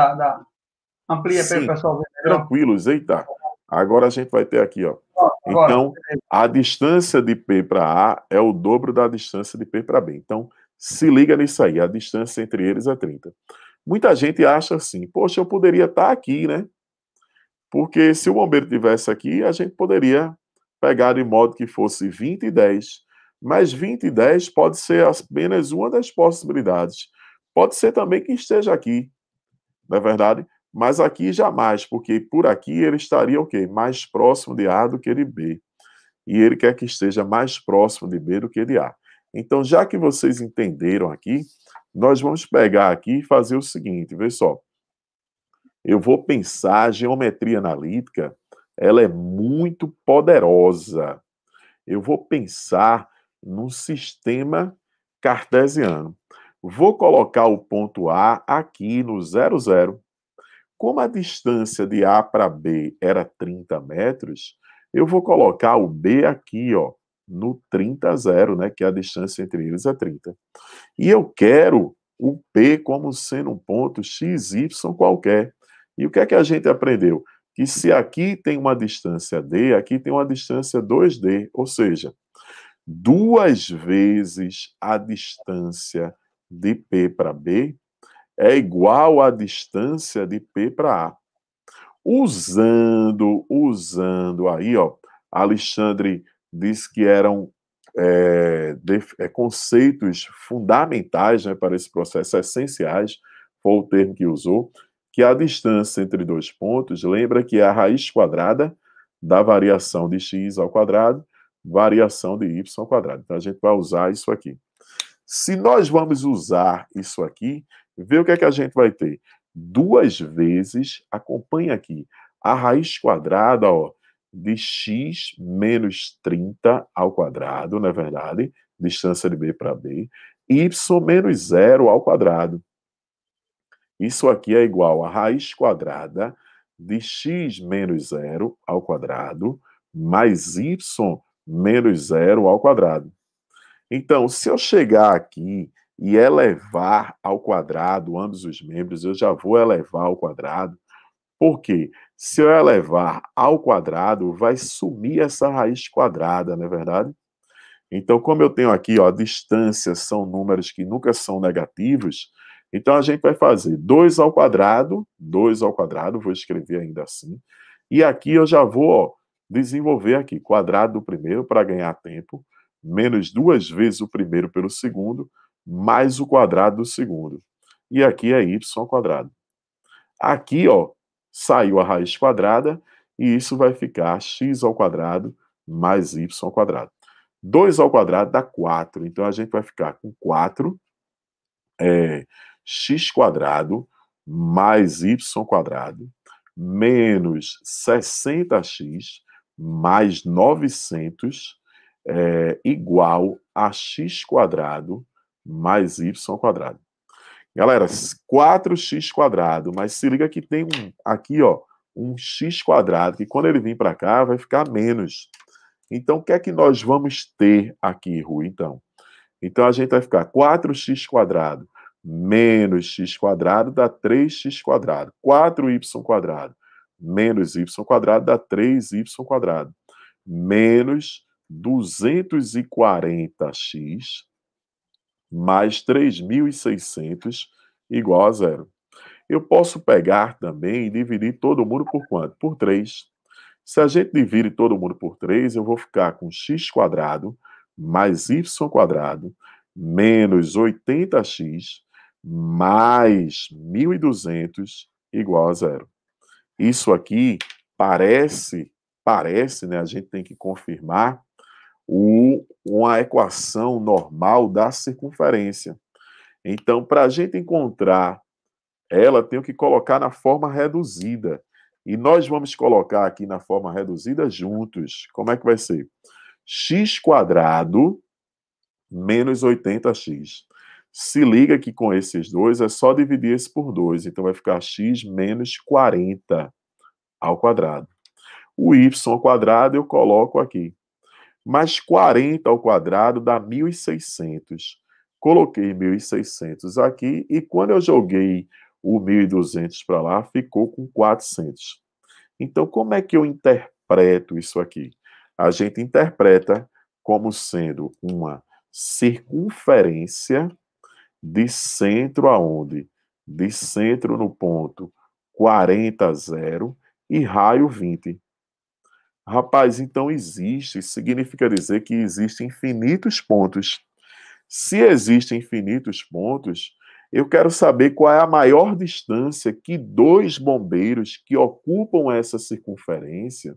Amplia para o pessoal ver melhor. Tranquilos, eita. Agora a gente vai ter aqui, ó. Agora, então, a distância de P para A é o dobro da distância de P para B. Então, se liga nisso aí, a distância entre eles é 30. Muita gente acha assim, poxa, eu poderia estar aqui, né? Porque se o bombeiro estivesse aqui, a gente poderia pegar de modo que fosse 20 e 10. Mas 20 e 10 pode ser apenas uma das possibilidades. Pode ser também que esteja aqui, não é verdade? Mas aqui jamais, porque por aqui ele estaria o quê? Mais próximo de A do que de B. E ele quer que esteja mais próximo de B do que de A. Então, já que vocês entenderam aqui, nós vamos pegar aqui e fazer o seguinte, vê só. Eu vou pensar, a geometria analítica, ela é muito poderosa. Eu vou pensar num sistema cartesiano. Vou colocar o ponto A aqui no 0, 0. Como a distância de A para B era 30 metros, eu vou colocar o B aqui, ó, no 30, 0, né, que a distância entre eles é 30. E eu quero o P como sendo um ponto x, y qualquer. E o que é que a gente aprendeu? Que se aqui tem uma distância D, aqui tem uma distância 2D, ou seja, 2 vezes a distância de P para B é igual à distância de P para A. Usando aí, ó, Alexandre disse que eram conceitos fundamentais, né, para esse processo, essenciais, foi o termo que usou, que a distância entre dois pontos, lembra que é a raiz quadrada da variação de x ao quadrado, variação de y ao quadrado. Então, a gente vai usar isso aqui. Se nós vamos usar isso aqui, vê o que é que a gente vai ter. 2 vezes, acompanha aqui, a raiz quadrada, ó, de x menos 30 ao quadrado, não é verdade? Distância de B para B. Y menos 0 ao quadrado. Isso aqui é igual a raiz quadrada de x menos 0 ao quadrado, mais y menos 0 ao quadrado. Então, se eu chegar aqui e elevar ao quadrado ambos os membros, eu já vou elevar ao quadrado. Por quê? Se eu elevar ao quadrado, vai sumir essa raiz quadrada, não é verdade? Então, como eu tenho aqui, ó, distâncias são números que nunca são negativos, então a gente vai fazer 2 ao quadrado, vou escrever ainda assim, e aqui eu já vou, ó, desenvolver aqui, quadrado do primeiro para ganhar tempo, menos 2 vezes o primeiro pelo segundo, mais o quadrado do segundo. E aqui é y ao quadrado. Aqui, ó, saiu a raiz quadrada, e isso vai ficar x ao quadrado mais y ao quadrado. 2 ao quadrado dá 4, então a gente vai ficar com 4 x quadrado mais y quadrado menos 60x mais 900 igual a x quadrado mais y quadrado. Galera, 4x², mas se liga que tem aqui, ó, um x², que quando ele vir para cá, vai ficar menos. Então, o que é que nós vamos ter aqui, Rui, Então, a gente vai ficar 4x² menos x² dá 3x². 4y² menos y² dá 3y². Menos 240x mais 3.600 igual a zero. Eu posso pegar também e dividir todo mundo por quanto? Por 3. Se a gente divide todo mundo por 3, eu vou ficar com x² mais y² menos 80x mais 1.200 igual a zero. Isso aqui parece, né? A gente tem que confirmar uma equação normal da circunferência. Então, para a gente encontrar ela, tenho que colocar na forma reduzida. E nós vamos colocar aqui na forma reduzida juntos. Como é que vai ser? x² menos 80x. Se liga que com esses dois é só dividir esse por 2. Então vai ficar x menos 40 ao quadrado. O y² eu coloco aqui. Mas 40 ao quadrado dá 1.600. Coloquei 1.600 aqui e quando eu joguei o 1.200 para lá, ficou com 400. Então, como é que eu interpreto isso aqui? A gente interpreta como sendo uma circunferência de centro aonde? De centro no ponto 40, 0 e raio 20. Rapaz, então existe, significa dizer que existem infinitos pontos. Se existem infinitos pontos, eu quero saber qual é a maior distância que dois bombeiros que ocupam essa circunferência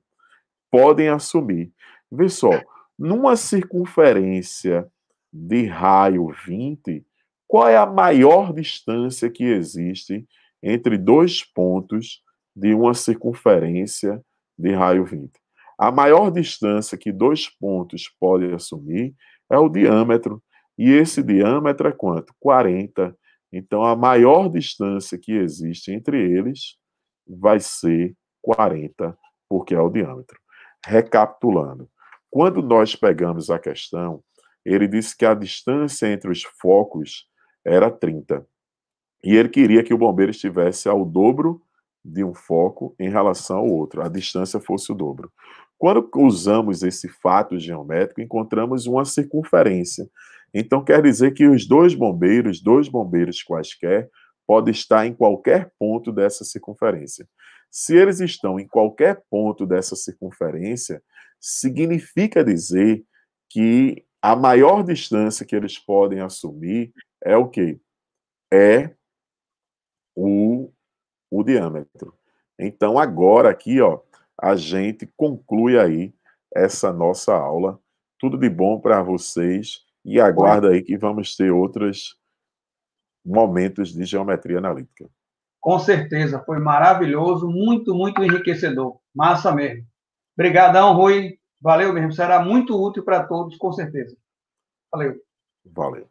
podem assumir. Vê só, numa circunferência de raio 20, qual é a maior distância que existe entre dois pontos de uma circunferência de raio 20? A maior distância que dois pontos podem assumir é o diâmetro. E esse diâmetro é quanto? 40. Então, a maior distância que existe entre eles vai ser 40, porque é o diâmetro. Recapitulando, quando nós pegamos a questão, ele disse que a distância entre os focos era 30. E ele queria que o bombeiro estivesse ao dobro de um foco em relação ao outro, a distância fosse o dobro. Quando usamos esse fato geométrico, encontramos uma circunferência. Então, quer dizer que os dois bombeiros quaisquer, podem estar em qualquer ponto dessa circunferência. Se eles estão em qualquer ponto dessa circunferência, significa dizer que a maior distância que eles podem assumir é o quê? É o diâmetro. Então, agora aqui, ó, a gente conclui aí essa nossa aula. Tudo de bom para vocês e aguarda aí que vamos ter outros momentos de geometria analítica. Com certeza, foi maravilhoso, muito, muito enriquecedor. Massa mesmo. Obrigadão, Rui. Valeu mesmo. Será muito útil para todos, com certeza. Valeu. Valeu.